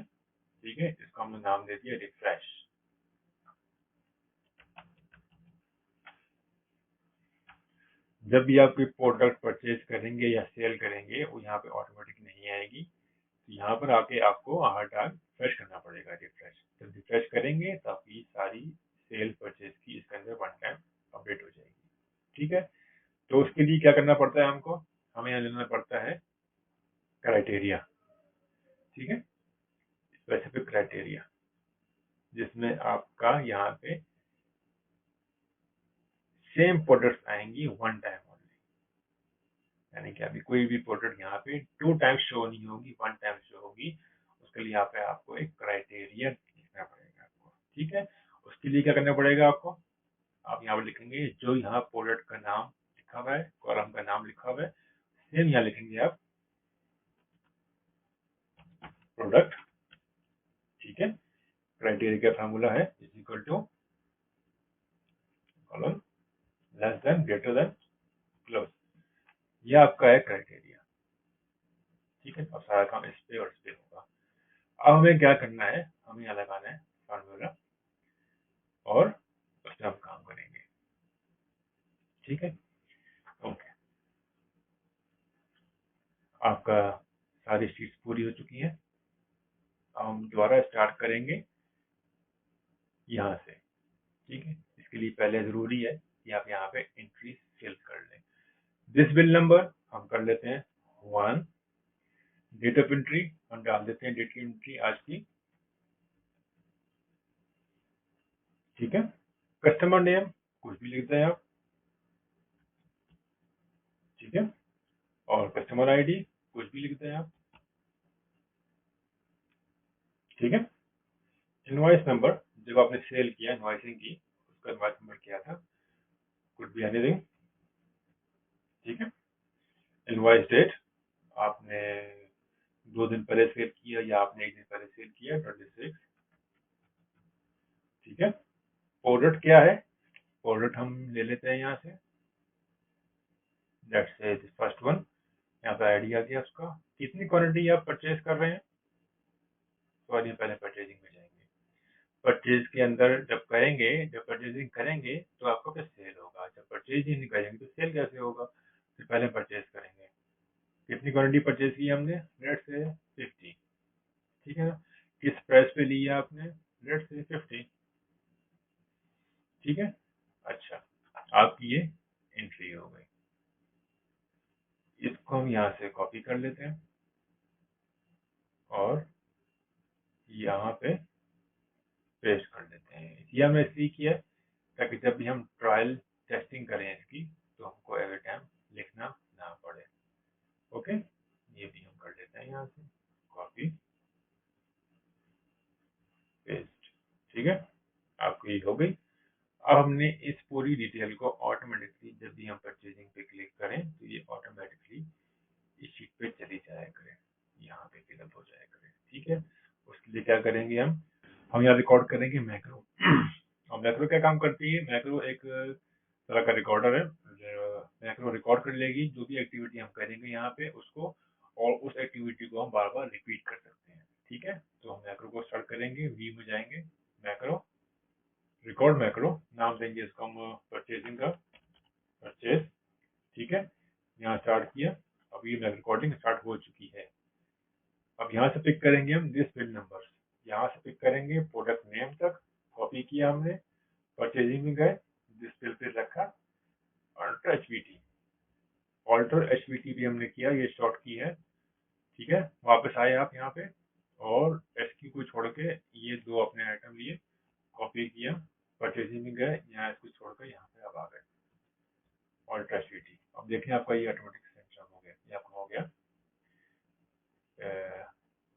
ठीक है। इसको हमने नाम दे दिया रिफ्रेश। जब भी आप कोई प्रोडक्ट परचेज करेंगे या सेल करेंगे वो यहाँ पे ऑटोमेटिक नहीं आएगी, तो यहाँ पर आके आपको हर टाइम फ्रेश करना पड़ेगा रिफ्रेश। जब रिफ्रेश करेंगे तो आपकी सारी सेल परचेज की इसके अंदर वन टाइम अपडेट हो जाएगी, ठीक है। तो उसके लिए क्या करना पड़ता है हमको, हमें यहाँ लेना पड़ता है क्राइटेरिया, ठीक है, स्पेसिफिक क्राइटेरिया, जिसमें आपका यहाँ पे सेम प्रोडक्ट्स आएंगी वन टाइम ओनली, यानी कि अभी कोई भी प्रोडक्ट यहाँ पे टू टाइम शो नहीं होगी, वन टाइम शो होगी। उसके लिए यहाँ पे आपको एक क्राइटेरिया लिखना पड़ेगा आपको, ठीक है। उसके लिए क्या करना पड़ेगा आपको, आप यहाँ पे लिखेंगे जो यहाँ प्रोडक्ट का नाम लिखा हुआ है, कॉलम का नाम लिखा हुआ है, सेम यहाँ लिखेंगे आप प्रोडक्ट, ठीक है। क्राइटेरिया का फार्मूला है is equal to column less than greater than close, ये आपका है क्राइटेरिया, ठीक है। अब सारा काम इस पे और इस पे होगा। अब हमें क्या करना है, हमें यहाँ लगाना है फार्मूला और उस पर हम काम करेंगे, ठीक है। ओके, आपका सारी शीट्स पूरी हो चुकी है। अब हम दोबारा स्टार्ट करेंगे यहाँ से, ठीक है। इसके लिए पहले जरूरी है कि आप यहाँ पे एंट्री फिल कर लें। दिस बिल नंबर हम कर लेते हैं 1, डेट ऑफ एंट्री हम डाल देते हैं, डेट की एंट्री आज की, ठीक है। कस्टमर नेम कुछ भी लिख दें आप, ठीक है। और कस्टमर आईडी कुछ भी लिख दें आप, ठीक है। इनवॉइस नंबर, जब आपने सेल किया इनवॉइसिंग की उसका इनवॉइस नंबर क्या था, कुड बी एनीथिंग, ठीक है। इनवॉइस डेट, आपने 2 दिन पहले सेल किया या आपने 1 दिन पहले सेल किया, 26, ठीक है। प्रोडक्ट क्या है, प्रोडक्ट हम ले लेते हैं यहाँ से, लेट्स से फर्स्ट वन, यहाँ पे आईडी आ गया उसका। कितनी क्वांटिटी आप परचेज कर रहे हैं, सॉरी पहले परचेजिंग में जाएंगे। परचेज के अंदर जब करेंगे, जब परचेजिंग करेंगे तो आपका क्या सेल होगा, जब परचेज ही नहीं करेंगे तो सेल कैसे होगा, तो पहले परचेज करेंगे। कितनी क्वांटिटी परचेज की हमने, लेट्स से 50, ठीक है ना। किस प्राइस पे लिया आपने, लेट्स से 50, ठीक है। अच्छा, आपकी ये एंट्री हो गई। इसको हम यहाँ से कॉपी कर लेते हैं और यहाँ पे पेस्ट कर देते हैं। ये हमने इसलिए किया है ताकि जब भी हम ट्रायल टेस्टिंग करें इसकी तो हमको एवरी टाइम लिखना ना पड़े। ओके, ये भी हम कर लेते हैं यहाँ से कॉपी पेस्ट, ठीक है। आपकी हो गई। अब हमने इस पूरी डिटेल को ऑटोमेटिकली जब भी हम परचेजिंग पे क्लिक करें तो ये ऑटोमेटिकली इस शीट पे चली जाया करें, यहाँ पे फिलअप हो जाया करें, ठीक है। उसके लिए क्या करेंगे, हम यहाँ रिकॉर्ड करेंगे मैक्रो। और मैक्रो क्या काम करती है, मैक्रो एक तरह का रिकॉर्डर है। मैक्रो रिकॉर्ड कर लेगी जो भी एक्टिविटी हम करेंगे यहाँ पे उसको, और उस एक्टिविटी को हम बार बार रिपीट कर सकते हैं, ठीक है। तो हम मैक्रो को स्टार्ट करेंगे, वी में जाएंगे, मैक्रो, रिकॉर्ड मैक्रो, नाम देंगे इसको हम परचेजिंग का, परचेज, ठीक है। यहाँ स्टार्ट किया, अब ये रिकॉर्डिंग स्टार्ट हो चुकी है। अब यहाँ से पिक करेंगे हम दिस बिल नंबर, यहाँ से पिक करेंगे प्रोडक्ट नेम तक, कॉपी किया हमने, परचेजिंग में गए, दिस बिल पे रखा और टच वीटी, ऑल्टर HVT भी हमने किया, ये शॉर्ट की है, ठीक है। वापस आए आप यहाँ पे और SQ को छोड़ के ये दो अपने आइटम लिए, कॉपी किया, परचेजिंग में गए, यहाँ इसको छोड़कर यहाँ पे आप आ गए ऑल्टर HVT। अब देखें आपका ये ऑटोमेटिक सेंटर हो गया, ये आपका हो गया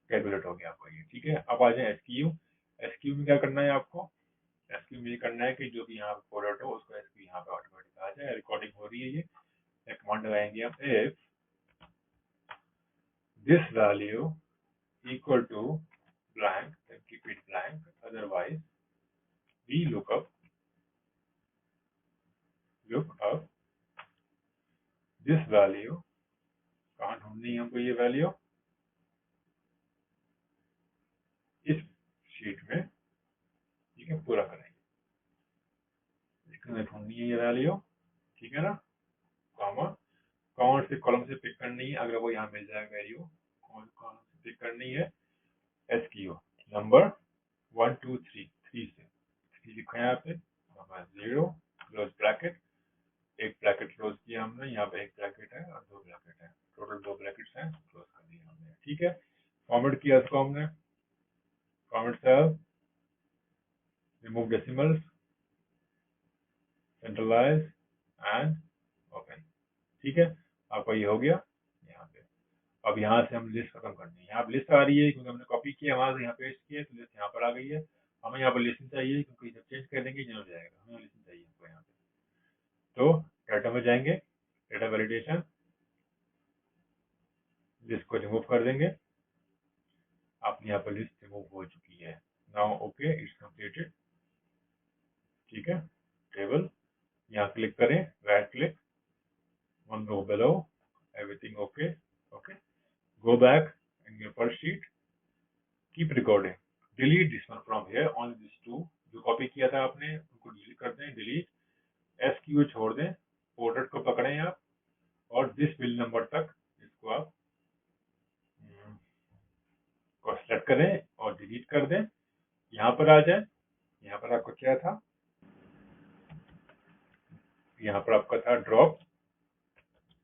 कैलकुलेट हो गया आपका ये, ठीक है। अब आ जाए SQ में क्या करना है आपको, SQ में ये करना है कि जो भी यहाँ पे फॉरवर्ड हो उसको SQ यहाँ पे ऑटोमेटिक आ जाए। रिकॉर्डिंग हो रही है, ये कमांड लगाएंगे आप, if this value equal to blank, then keep it blank, otherwise we look up this value। कहाँ ढूंढनी है हमको ये वैल्यू, इस शीट में, ठीक है, पूरा करेंगे, इसमें ढूंढनी है ये वैल्यू, ठीक है ना, कॉमा कौन से कॉलम से पिक करनी है, अगर वो यहाँ मिल जाए वैल्यू, कौन कॉलम से पिक करनी है, SQ नंबर 1 2 3 3 से 3 लिखा है यहाँ पे, नंबर 0 क्लोज ब्रैकेट, एक ब्रैकेट क्लोज किया हमने, यहाँ पे एक ब्रैकेट है और दो ब्रैकेट है, टोटल दो ब्रैकेट्स हैं, क्लोज कर दिया हमने, ठीक है। फॉर्मेट किया इसको हमने, format cell, remove decimals, centralize and open, ठीक है। आपका ये हो गया यहाँ पे। अब यहाँ से हम लिस्ट खत्म करनी है, यहाँ पे लिस्ट आ रही है क्योंकि हमने कॉपी किया वहां से यहाँ पेस्ट किया, तो लिस्ट यहाँ पर आ गई है। हमें यहाँ पर लिस्ट चाहिए क्योंकि जब चेंज कर देंगे जरूर जाएगा, हमें लिस्ट चाहिए हमको यहाँ पे। तो डाटा में जाएंगे, डाटा वैलिडेशन, लिस्ट को रिमूव कर देंगे, आपने यहाँ पर लिस्ट रिमूव हो चुकी है। नाउ ओके, इट्स कंप्लीटेड, ठीक है। टेबल यहाँ क्लिक करें, right click, one row below, everything okay, okay, go back in your first sheet, keep recording, delete this one from here, only this two, जो कॉपी किया था आपने उनको डिलीट कर दें, डिलीट, SQ छोड़ दें, पोर्ट्रेट को पकड़ें आप और दिस बिल नंबर तक इसको आप को सेलेक्ट करें और डिलीट कर दें। यहाँ पर आ जाए, यहाँ पर आपका क्या था, यहाँ पर आपका था ड्रॉप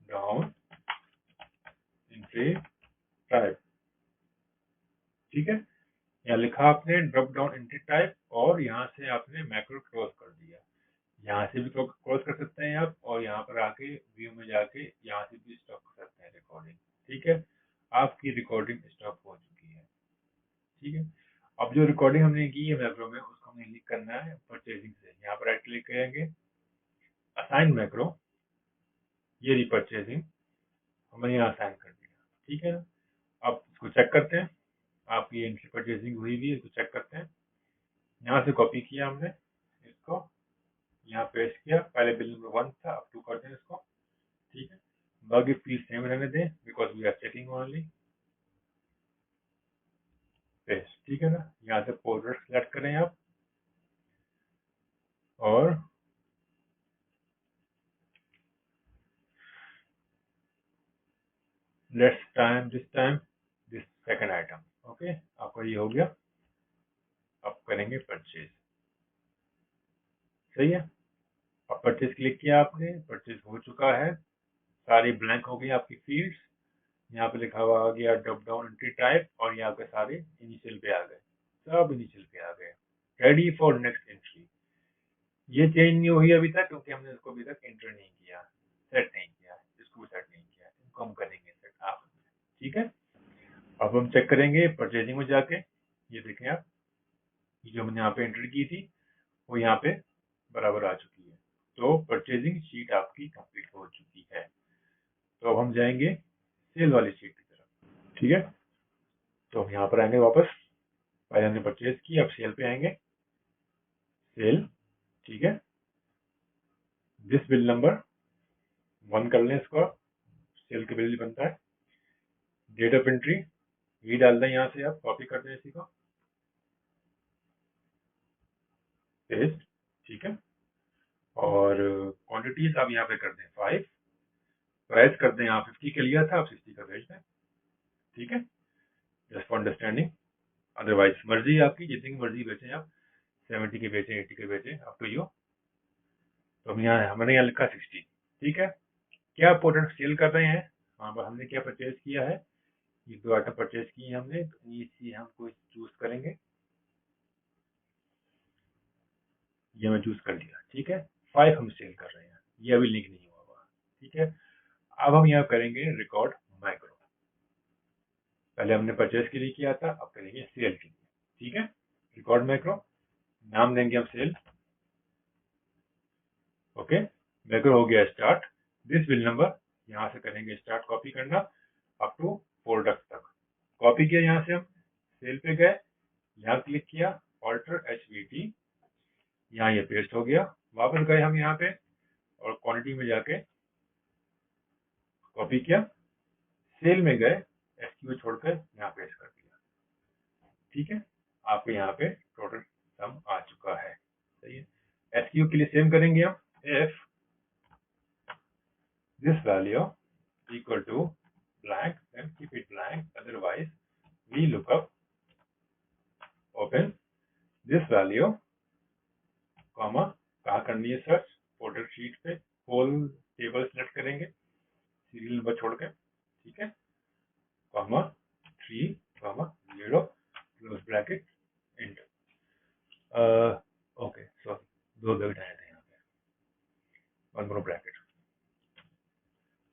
डाउन एंट्री टाइप, ठीक है। यहाँ लिखा आपने ड्रॉप डाउन एंट्री टाइप और यहाँ से आपने मैक्रो क्लोज कर दिया, यहाँ से भी क्लोज कर सकते हैं आप और यहाँ पर आके व्यू में जाके यहाँ से भी स्टॉप कर सकते हैं रिकॉर्डिंग, ठीक है। आपकी रिकॉर्डिंग स्टॉप हो चुकी है, ठीक है। अब जो रिकॉर्डिंग हमने की है मैक्रो में उसको हमें क्लिक करना है परचेजिंग से, यहाँ पर राइट क्लिक करेंगे, असाइन मैक्रो, ये रिपर्चेजिंग हमने यहाँ असाइन कर दिया, ठीक है ना। अब इसको चेक करते हैं, आपकी एंट्री परचेजिंग हुई भी है, इसको चेक करते हैं। यहाँ से कॉपी किया हमने इसको, यहाँ पेस्ट किया, पहले बिल नंबर 1 था, अब 2 कर दें इसको, ठीक है। बाकी फीस सेम रहने दें because we are checking only, paste, ठीक है ना। यहाँ से पोर्ट्रेट सेलेक्ट करें आप और let's this time this second item, okay. आपका ये हो गया, अब करेंगे परचेज, सही है। अब परचेज क्लिक किया आपने, परचेज हो चुका है, सारी ब्लैंक हो गई आपकी फील्ड्स, यहाँ पे लिखा हुआ आ गया ड्रॉप डाउन एंट्री टाइप और यहाँ पे सारे इनिशियल पे आ गए, सब इनिशियल पे आ गए, रेडी फॉर नेक्स्ट एंट्री। ये चेंज नहीं हुई अभी तक क्योंकि हमने इसको अभी तक एंटर नहीं किया, सेट नहीं किया, इसको सेट नहीं किया, इनको हम करेंगे सेट आप, ठीक है। अब हम चेक करेंगे परचेजिंग में जाके, ये देखें आप, जो हमने यहाँ पे एंटर की थी वो यहाँ पे बराबर आ चुकी है, तो परचेजिंग शीट आपकी कंप्लीट हो चुकी है। तो अब हम जाएंगे सेल वाली शीट की तरफ, ठीक है। तो हम यहाँ पर आएंगे वापस, पहले हमने परचेज की, अब सेल पे आएंगे, सेल, ठीक है। दिस बिल नंबर 1 कर लें इसको, सेल के बिल बनता है, डेट ऑफ एंट्री ये डाल दें, यहाँ से आप कॉपी कर दें इसी को, पेस्ट, ठीक है। और क्वांटिटीज आप यहाँ पे कर दें 5, प्राइस कर दें, यहाँ 50 का लिया था, आप 60 का भेज दें, ठीक है। जस्ट फॉर अंडरस्टैंडिंग, अदरवाइज मर्जी आपकी, जितनी मर्जी बेचें आप, 70 के बेचें, 80 के बेचें, अप टू यू। तो हम यहाँ, हमने यहाँ लिखा 60, ठीक है। क्या प्रोडक्ट सेल कर रहे हैं, हाँ बस हमने क्या परचेज किया है, ये 2 आइटम परचेज किए हैं हमने, तो इसी हम कोई चूज करेंगे, ये मैं चूज कर लिया, ठीक है। 5 हम सेल कर रहे हैं, ये अभी लिंक नहीं हुआ हुआ, ठीक है। अब हम यहाँ करेंगे रिकॉर्ड माइक्रो, पहले हमने परचेज के लिए किया था, अब करेंगे सेल के लिए, ठीक है। रिकॉर्ड माइक्रो, नाम देंगे हम सेल, ओके। माइक्रो हो गया स्टार्ट, दिस बिल नंबर, यहाँ से करेंगे स्टार्ट कॉपी करना अप टू प्रोडक्ट तक, कॉपी किया, यहाँ से हम सेल पे गए, यहाँ क्लिक किया, ऑल्टर HVT, यहाँ ये पेस्ट हो गया, वापस गए हम यहाँ पे और क्वांटिटी में जाके कॉपी किया, सेल में गए, SKU छोड़कर यहाँ पेस्ट कर दिया, ठीक है। आपके यहाँ पे टोटल सम आ चुका है, सही है। SKU के लिए सेम करेंगे हम, if this value equal to blank, then keep it blank, otherwise we look up, open this value, comma, कहाँ करनी है सर्च, प्रोडक्ट शीट पे होल टेबल सेलेक्ट करेंगे सीरियल नंबर छोड़ के, ठीक है, comma 3, comma 0, close bracket, enter, okay sorry 2 debit आए थे यहाँ पे, 1 मोर ब्रैकेट,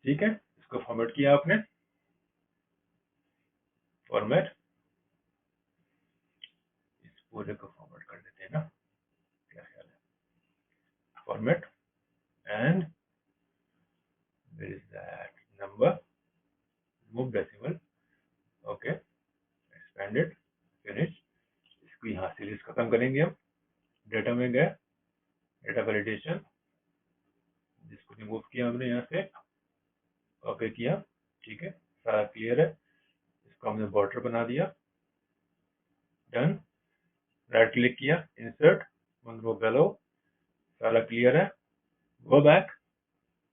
ठीक है। इसको फॉर्मेट किया आपने, फॉर्मेट, इस पूरे को फॉर्मेट कर देते हैं ना, क्या ख्याल है, format and where is that number, remove decimal, okay, expanded, finish, इसको यहाँ सीरीज खत्म करेंगे हम, डेटा में गए, डेटा वैलिडेशन, जिसको रिमूव किया हमने यहाँ से, ओके किया, ठीक है, सारा क्लियर है, इसको हमने बॉर्डर बना दिया, डन, राइट क्लिक किया, इंसर्ट, 1 रो बेलो, सारा क्लियर है, गो बैक,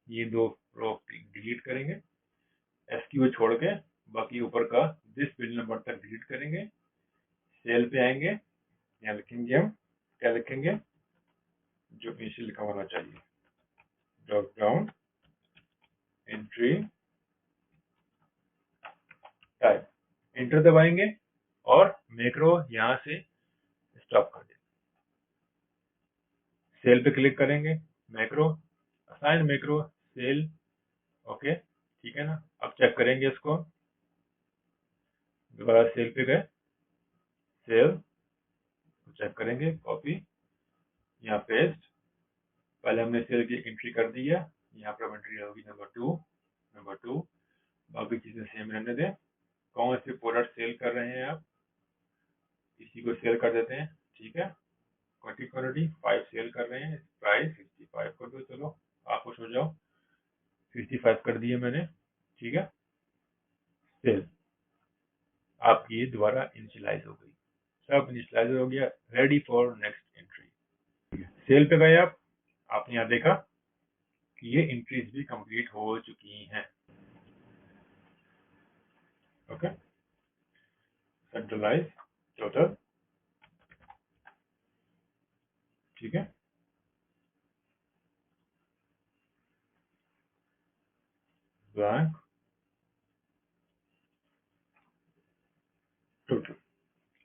ये 2 रो डिलीट करेंगे, SKU छोड़ के बाकी ऊपर का दिस बिल नंबर तक डिलीट करेंगे, सेल पे आएंगे, यहाँ लिखेंगे हम, क्या लिखेंगे, जो नीचे लिखा होना चाहिए, drop down entry type, inter दबाएंगे और मैक्रो यहाँ से स्टॉप कर देंगे, सेल पे क्लिक करेंगे, macro, assign macro cell, okay, ठीक है ना। अब चेक करेंगे इसको, दोबारा सेल पे गए, सेल चेक करेंगे, कॉपी, यहाँ पेस्ट, पहले हमने सेल की एंट्री कर दी है, यहाँ पर एंट्री होगी नंबर 2, बाकी चीजें सेम रहने दें, कौन से प्रोडक्ट सेल कर रहे हैं आप, इसी को सेल कर देते हैं, ठीक है, क्वांटिटी 5 सेल कर रहे हैं, प्राइस 65 कर दो, चलो आप खुश हो जाओ, 65 कर दिए मैंने, ठीक है, सेल आपकी दोबारा इनिशियलाइज हो गई, सब इनिशियलाइज हो गया, ready for next entry, cell पे गए आप, आपने यहाँ देखा कि ये एंट्रीज भी कंप्लीट हो चुकी हैं, ओके, सेंट्रलाइज टोटल, ठीक है, ब्लैंक टोटल,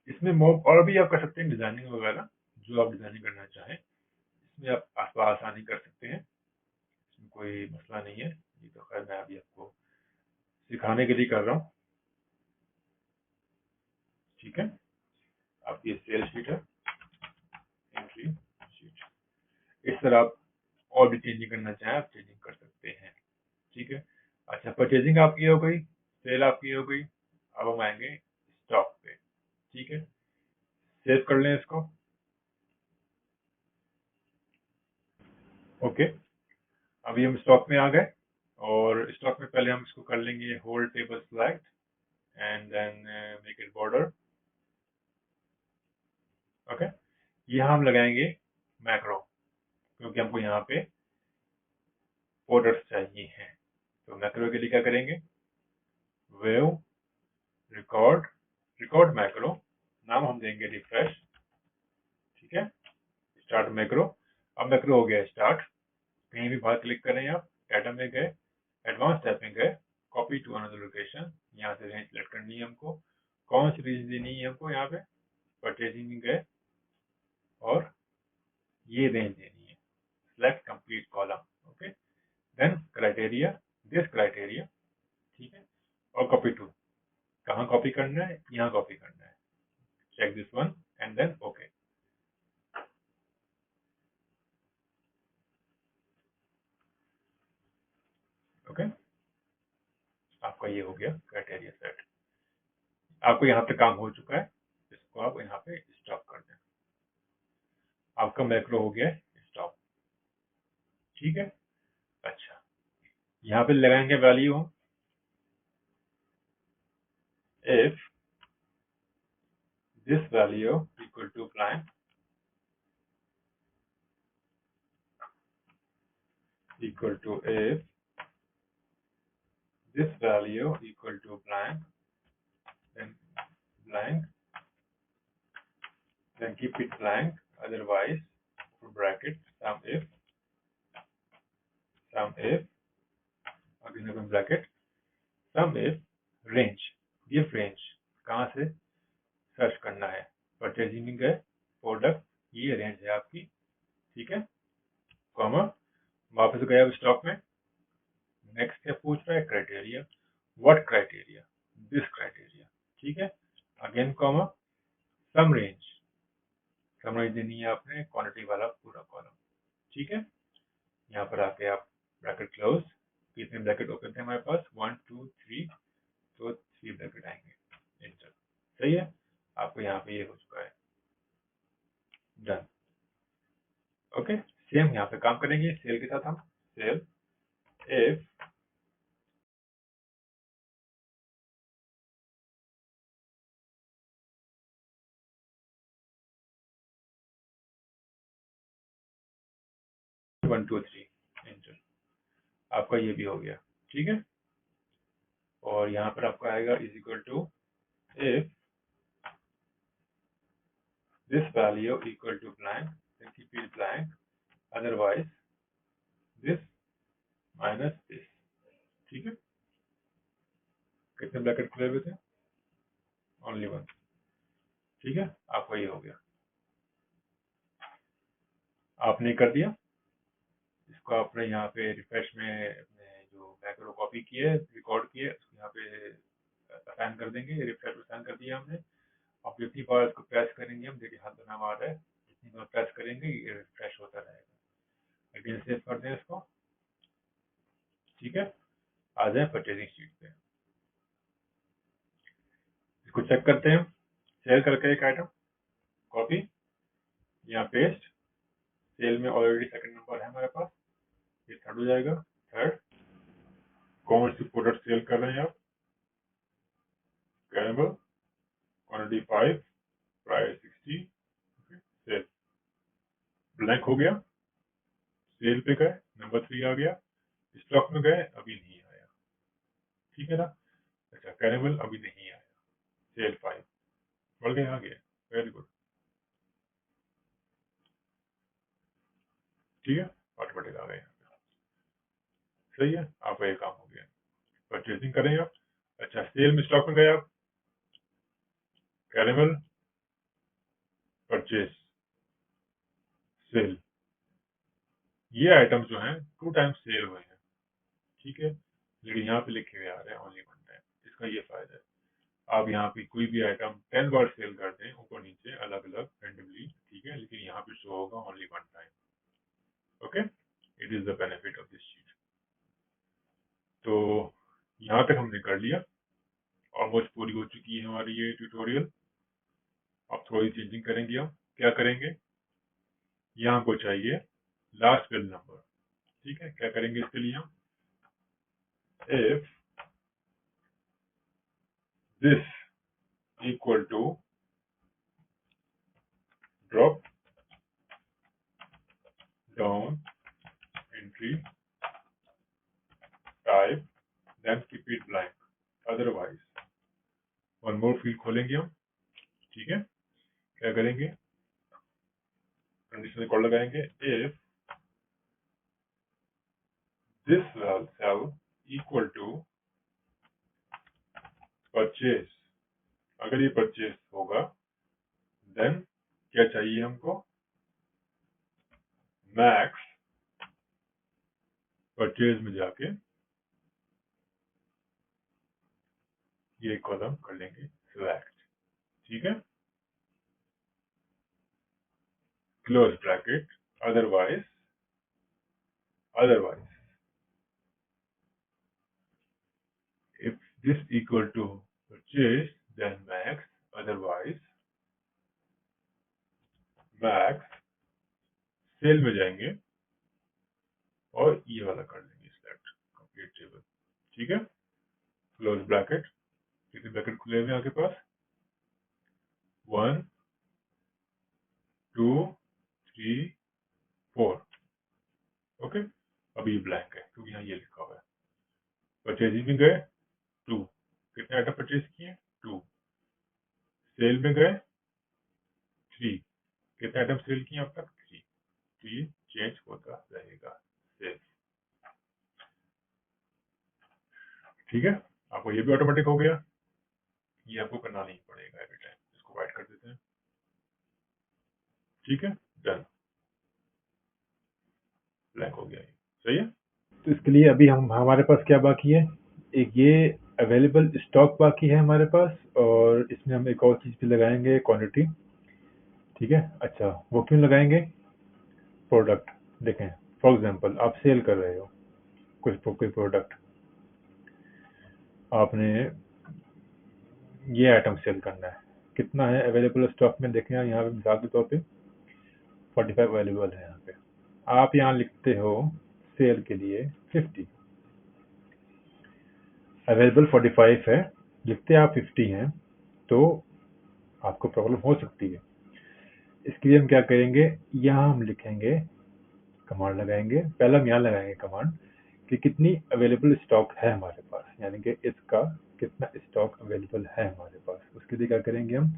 इसमें मोब और भी आप कर सकते हैं, डिजाइनिंग वगैरह जो आप डिजाइनिंग करना चाहें, इसमें आप आसानी कर सकते हैं, इसमें कोई मसला नहीं है, ये तो खैर मैं अभी आपको सिखाने के लिए कर रहा हूँ, ठीक है। आपकी सेल शीट है, एंट्री शीट, इस तरह आप और भी चेंजिंग करना चाहें आप चेंजिंग कर सकते हैं, ठीक है। अच्छा, परचेजिंग आपकी हो गई, सेल आपकी हो गई, अब हम आएंगे स्टॉक पे, ठीक है, सेव कर लें इसको, ओके। अभी हम स्टॉक में आ गए और स्टॉक में पहले हम इसको कर लेंगे whole table select and then make it border, okay. यहाँ हम लगाएंगे मैक्रो, क्योंकि हमको यहाँ पे बॉर्डर्स चाहिए हैं, तो मैक्रो के लिए क्या करेंगे, वेव रिकॉर्ड मैक्रो, नाम हम देंगे रिफ्रेश, ठीक है, स्टार्ट मैक्रो, अब मैक्रो हो गया स्टार्ट, कहीं भी बाहर क्लिक करें आप, डाटा में गए, एडवांस टैपिंग है कॉपी टू अनदर लोकेशन, यहाँ से रेंज सेलेक्ट करनी है हमको, कौन सी रेंज देनी है हमको, यहाँ पे परचेजिंग है और ये रेंज देनी है, select complete column, okay. Then criteria, this criteria, ठीक है, और कॉपी टू, कहाँ कॉपी करना है, यहाँ कॉपी करना है, check this one and then okay. Okay, आपका ये हो गया क्राइटेरिया सेट, आपको यहाँ पे काम हो चुका है, इसको आप यहाँ पे स्टॉप कर दें, आपका मैक्रो हो गया स्टॉप, ठीक है। अच्छा, यहाँ पे लगाएंगे वैल्यू हम, if this value equal to blank equal to if this value equal to blank, then blank, then keep it blank, otherwise bracket sum if again open bracket sum if range, give range, कहाँ से सर्च करना है, परचेजिंग है प्रोडक्ट, ये रेंज है आपकी, ठीक है, कॉमा, वापस गया स्टॉक में, नेक्स्ट क्या पूछ रहा है, criteria, what criteria, this criteria, ठीक है, अगेन कॉमा, सम रेंज देनी है आपने, क्वांटिटी वाला पूरा कॉलम, ठीक है। यहाँ पर आके आप ब्रैकेट क्लोज, कितने ब्रैकेट ओपन थे हमारे पास, 1 2 3, तो 3 ब्रैकेट आएंगे, एंटर, सही है, आपको यहाँ पे ये हो चुका है, डन, ओके। सेम यहाँ पे काम करेंगे सेल के साथ, हम cell if one two three, enter, आपका ये भी हो गया, ठीक है। और यहाँ पर आपका आएगा is equal to if this value equal to blank, then keep it blank, otherwise this minus this, ठीक है, कितने ब्रैकेट खुले हुए थे, ओनली वन, ठीक है, आपका ये हो गया, आपने कर दिया, इसको आपने यहाँ पे रिफ्रेश में अपने जो मैक्रो कॉपी किए रिकॉर्ड किए उसको यहाँ पे असाइन कर देंगे, रिफ्रेश असाइन कर दिया हमने, अब जितनी बार इसको प्रेस करेंगे हम, देखिए हाथ बना आ रहा है, जितनी बार प्रेस करेंगे ये रिफ्रेश होता रहेगा, अगेन सेव कर दें इसको, ठीक है, आ जाए परचेजिंग शीट पे, इसको चेक करते हैं, सेल करके एक आइटम कॉपी, यहाँ पेस्ट, सेल में ऑलरेडी सेकंड नंबर है हमारे पास, ये थर्ड हो जाएगा, थर्ड, कौन सी प्रोडक्ट सेल कर रहे हैं आप, caramel, quantity 5, price 60, sale, blank हो गया, सेल पे गए, नंबर 3 आ गया, स्टॉक में गए, अभी नहीं आया, ठीक है ना, अच्छा कैरेमल अभी नहीं आया, सेल 5 बढ़ गया, आ गया, वेरी गुड, ठीक है, ऑटोमेटिक आ गया, सही है, आपका ये काम हो गया, परचेसिंग करें आप, अच्छा सेल में स्टॉक में गए आप, कैरेमल, परचेस, सेल, ये आइटम जो हैं 2 टाइम्स सेल हुए हैं, ठीक है, लेकिन यहाँ पे लिखे हुए आ रहे हैं ओनली 1 टाइम, इसका ये फायदा है, आप यहाँ पे कोई भी आइटम 10 बार सेल कर दें ऊपर नीचे अलग अलग रेंडमली, ठीक है, लेकिन यहाँ पे शो होगा only 1 time, okay, it is the benefit of this sheet. तो यहाँ तक हमने कर लिया, ऑलमोस्ट पूरी हो चुकी है हमारी ये ट्यूटोरियल, अब थोड़ी चेंजिंग करेंगे, हम क्या करेंगे, यहाँ हमको चाहिए लास्ट बिल नंबर, ठीक है, क्या करेंगे इसके लिए हम, if this equal to drop down entry type, then keep it blank, otherwise one more field खोलेंगे हम, ठीक है, क्या करेंगे, कंडीशनल कोड लगाएंगे, if this cell परचेज, अगर ये परचेज होगा देन क्या चाहिए हमको, मैक्स परचेज में जाके ये कॉलम कर लेंगे सिलेक्ट, ठीक है, close bracket, otherwise if this equal to purchase then max, otherwise max cell में जाएंगे और ये वाला कर लेंगे सिलेक्ट कंप्लीट टेबल, ठीक है, क्लोज ब्रैकेट, कितने ब्रैकेट खुले हुए आपके पास, 1 2 3 4, ओके, अभी ब्लैंक है क्योंकि यहाँ ये लिखा हुआ है, परचेजिंग में गए 2, कितने आइटम परचेज किए 2, सेल में गए 3, कितने आइटम सेल किए अब तक 3, तो ये चेंज होता रहेगा सेल, ठीक है, आपको ये भी ऑटोमेटिक हो गया, ये आपको करना नहीं पड़ेगा एवरी टाइम, इसको वाइट कर देते हैं, ठीक है, डन, ब्लैंक हो गया ये, सही है। तो इसके लिए अभी हम हमारे पास क्या बाकी है, एक ये अवेलेबल स्टॉक बाकी है हमारे पास, और इसमें हम एक और चीज भी लगाएंगे, क्वांटिटी, ठीक है। अच्छा, वो क्यों लगाएंगे, प्रोडक्ट, देखें फॉर एग्जांपल आप सेल कर रहे हो कोई प्रोडक्ट, आपने ये आइटम सेल करना है, कितना है अवेलेबल स्टॉक में, देखें यहाँ पे मिसाल के तौर पे 45 अवेलेबल है, यहाँ पे आप यहाँ लिखते हो सेल के लिए 50, अवेलेबल 45 है, लिखते आप 50 हैं, तो आपको प्रॉब्लम हो सकती है। इसके लिए हम क्या करेंगे, यहाँ हम लिखेंगे, कमांड लगाएंगे, पहले हम यहाँ लगाएंगे कमांड कि कितनी अवेलेबल स्टॉक है हमारे पास, यानी कि इसका कितना स्टॉक अवेलेबल है हमारे पास। उसके लिए क्या करेंगे हम,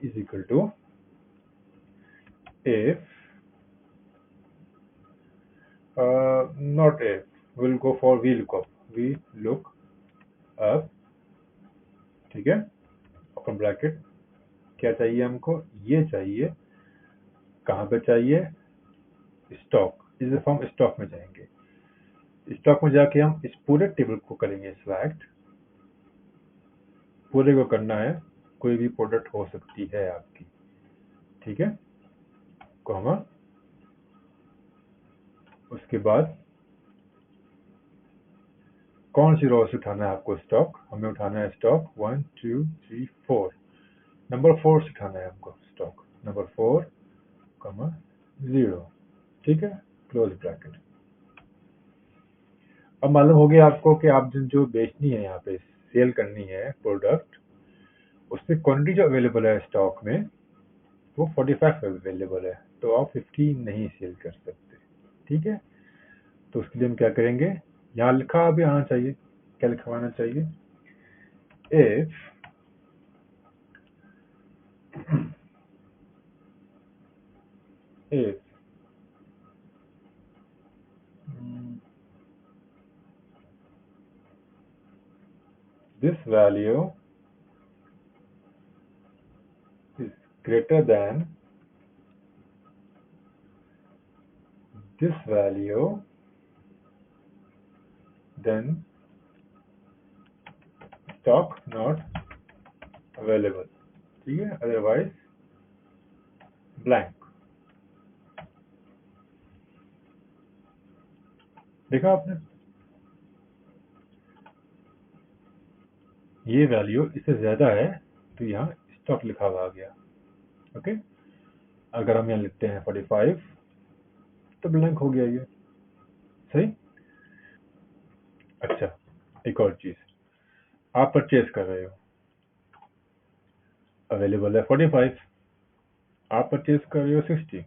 is equal to if, not if, will go for we look up, ठीक है, ओपन ब्रैकेट, क्या चाहिए हमको, ये चाहिए, कहाँ पे चाहिए, स्टॉक, इस दफा हम स्टॉक में जाएंगे, स्टॉक में जाके हम इस पूरे टेबल को करेंगे सिलेक्ट, पूरे को करना है, कोई भी प्रोडक्ट हो सकती है आपकी, ठीक है, कॉमा, उसके बाद कौन सी रो से उठाना है आपको स्टॉक, हमें उठाना है स्टॉक 1 2 3 4, नंबर 4 से उठाना है हमको स्टॉक, नंबर 4 कॉमा 0, ठीक है, क्लोज ब्रैकेट। अब मालूम हो गया आपको कि आप जो बेचनी है, यहाँ पे सेल करनी है प्रोडक्ट, उसमें क्वांटिटी जो अवेलेबल है स्टॉक में वो 45 अवेलेबल है, तो आप 50 नहीं सेल कर सकते, ठीक है। तो उसके लिए हम क्या करेंगे, यहाँ लिखा भी आना चाहिए, क्या लिखवाना चाहिए, if if this value is greater than this value, then stock not available, ठीक है, otherwise blank, देखा आपने, ये वैल्यू इससे ज्यादा है तो यहाँ स्टॉक लिखा हुआ आ गया, ओके, अगर हम यहाँ लिखते हैं 45 तो ब्लैंक हो गया ये, सही। अच्छा, एक और चीज, आप परचेज कर रहे हो, अवेलेबल है 45, आप परचेज कर रहे हो 60,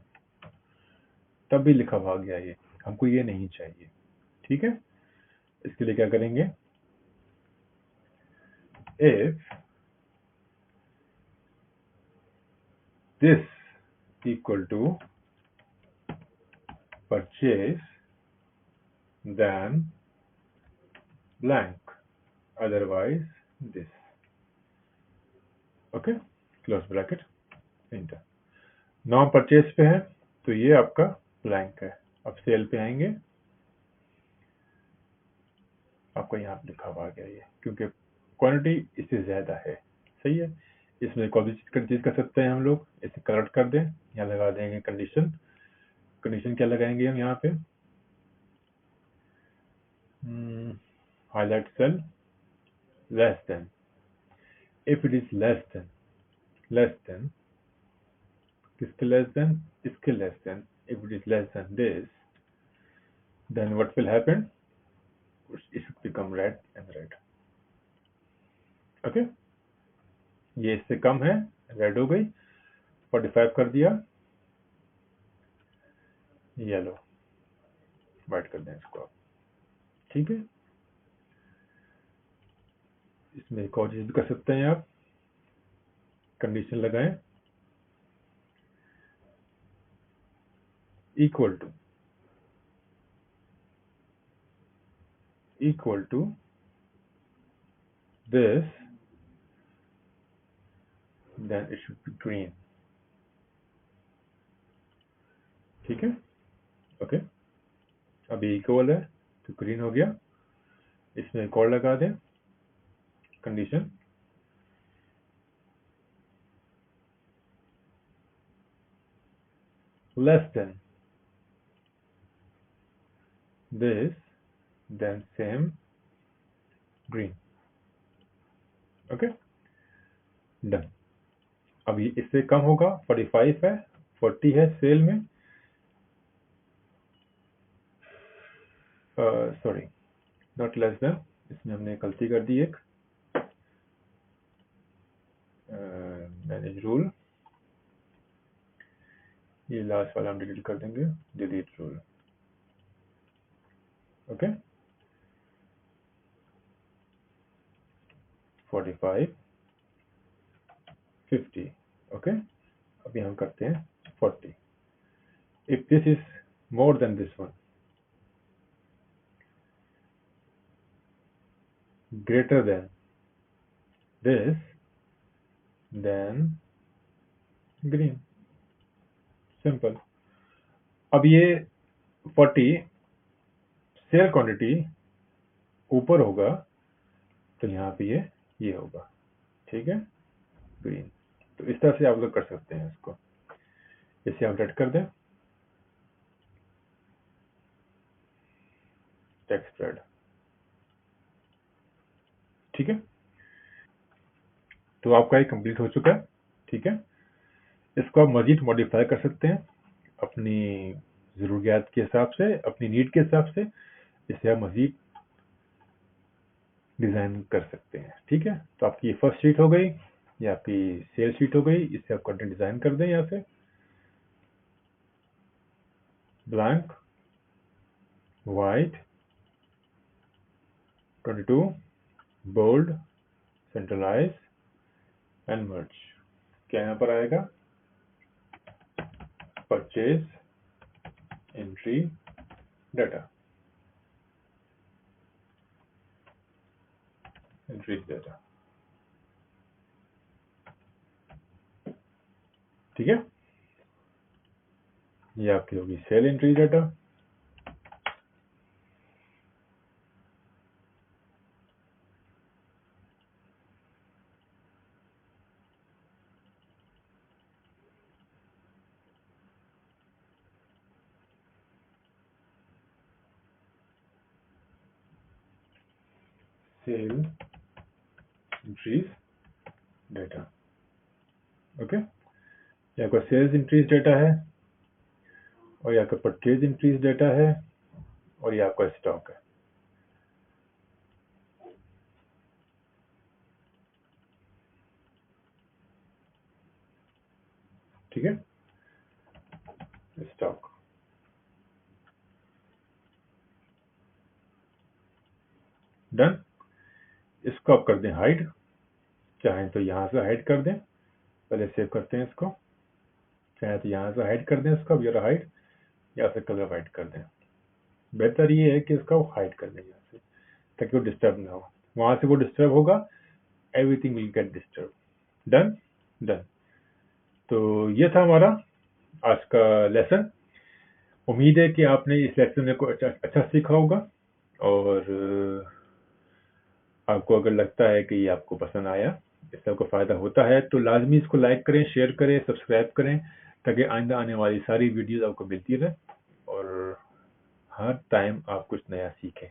तब भी लिखा हुआ आ गया ये, हमको ये नहीं चाहिए, ठीक है। इसके लिए क्या करेंगे, if this equal to purchase then blank, otherwise this, okay, close bracket, inter. Now purchase पे है तो ये आपका ब्लैंक है। अब सेल पे आएंगे, आपका यहाँ पे लिखा हुआ आ गया ये, क्योंकि क्वांटिटी इससे ज्यादा है। सही है, इसमें कौन सी चीज कर सकते हैं हम लोग, इसे करेक्ट कर दें, यहाँ लगा देंगे कंडीशन। कंडीशन क्या लगाएंगे हम यहाँ पे, highlight cell less than, if it is less than किसके लेस देन, इसके less than, if it is less than this, then what will happen, it should become red and red। Okay, ये इससे कम है, रेड हो गई, 45 कर दिया, येलो, व्हाइट कर दें इसको आप। ठीक है, इसमें एक और चीज भी कर सकते हैं आप, कंडीशन लगाएं, equal to this, then it should be green। ठीक है, ओके, अभी इक्वल है तो ग्रीन हो गया। इसमें एक और लगा दें condition, less than this, then same green। Okay, done. अभी इससे कम होगा, 45 है, 40 है सेल में, सॉरी नॉट लेस देन, इसमें हमने गलती कर दी एक, मैनेज रूल, ये लास्ट वाला हम डिलीट कर देंगे, डिलीट रूल। ओके, 45 50। ओके, अभी हम करते हैं 40। If this is more than this one, greater than this, then green, simple. अब ये 40 सेल क्वांटिटी ऊपर होगा तो यहाँ पे ये होगा। ठीक है, ग्रीन। तो इस तरह से आप लोग कर सकते हैं इसको। इसे आप रेड कर दें, टेक्स्ट रेड। ठीक है, तो आपका ये कंप्लीट हो चुका है। ठीक है, इसको आप मजीद मॉडिफाई कर सकते हैं अपनी जरूरियात के हिसाब से, अपनी नीड के हिसाब से, इसे आप मजीद डिजाइन कर सकते हैं। ठीक है, तो आपकी ये फर्स्ट शीट हो गई, ये आपकी सेल शीट हो गई। इससे आप कंटेंट डिजाइन कर दें, यहाँ से blank, white, 22, bold, centralize and merge. क्या यहाँ पर आएगा, purchase entry data, entry data. ठीक है, ये आपकी होगी sale entry data. Sale entries data. Okay, यहाँ का सेल्स इंक्रीज डाटा है, और यहाँ का परचेज इंक्रीज डाटा है, और ये आपका स्टॉक है। ठीक है, स्टॉक डन। इसको आप कर दें हाइड, चाहें तो यहाँ से हाइड कर दें, पहले सेव करते हैं इसको, चाहे तो यहाँ से हाइड कर दें इसको, अब ये हाइड, यहाँ से कलर हाइड कर दें। बेहतर ये है कि इसका हाइड कर दें यहाँ से, ताकि वो डिस्टर्ब ना हो। वहां से वो डिस्टर्ब होगा, everything will get disturb. Done. Done. तो ये था हमारा आज का लेसन। उम्मीद है कि आपने इस लेसन में कुछ अच्छा सीखा होगा, और आपको अगर लगता है कि ये आपको पसंद आया, इससे आपको फ़ायदा होता है, तो लाज़मी इसको लाइक करें, शेयर करें, सब्सक्राइब करें, ताकि आइंदा आने वाली सारी वीडियोज़ आपको मिलती रहे और हर टाइम आप कुछ नया सीखें।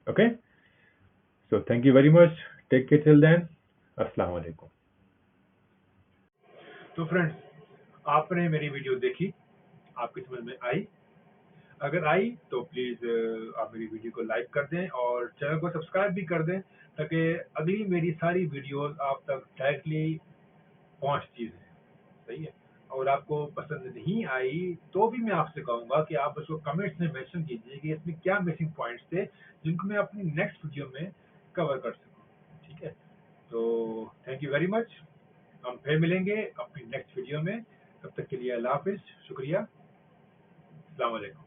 Okay? So thank you very much. Take care till then. अस्सलाम वालेकुम। तो फ्रेंड्स, आपने मेरी वीडियो देखी, आपकी समझ में आई? अगर आई तो प्लीज़ आप मेरी वीडियो को लाइक कर दें और चैनल को सब्सक्राइब भी कर दें, ताकि अगली मेरी सारी वीडियोज़ आप तक डायरेक्टली पहुँचती रहें। सही है? और आपको पसंद नहीं आई तो भी मैं आपसे कहूँगा कि आप उसको कमेंट्स में मेंशन कीजिए कि इसमें क्या मिसिंग पॉइंट्स थे, जिनको मैं अपनी नेक्स्ट वीडियो में कवर कर सकूँ। ठीक है? तो थैंक यू वेरी मच। हम फिर मिलेंगे अपनी नेक्स्ट वीडियो में। तब तक के लिए अल्लाह हाफ़िज़। शुक्रिया। अस्सलाम वालेकुम।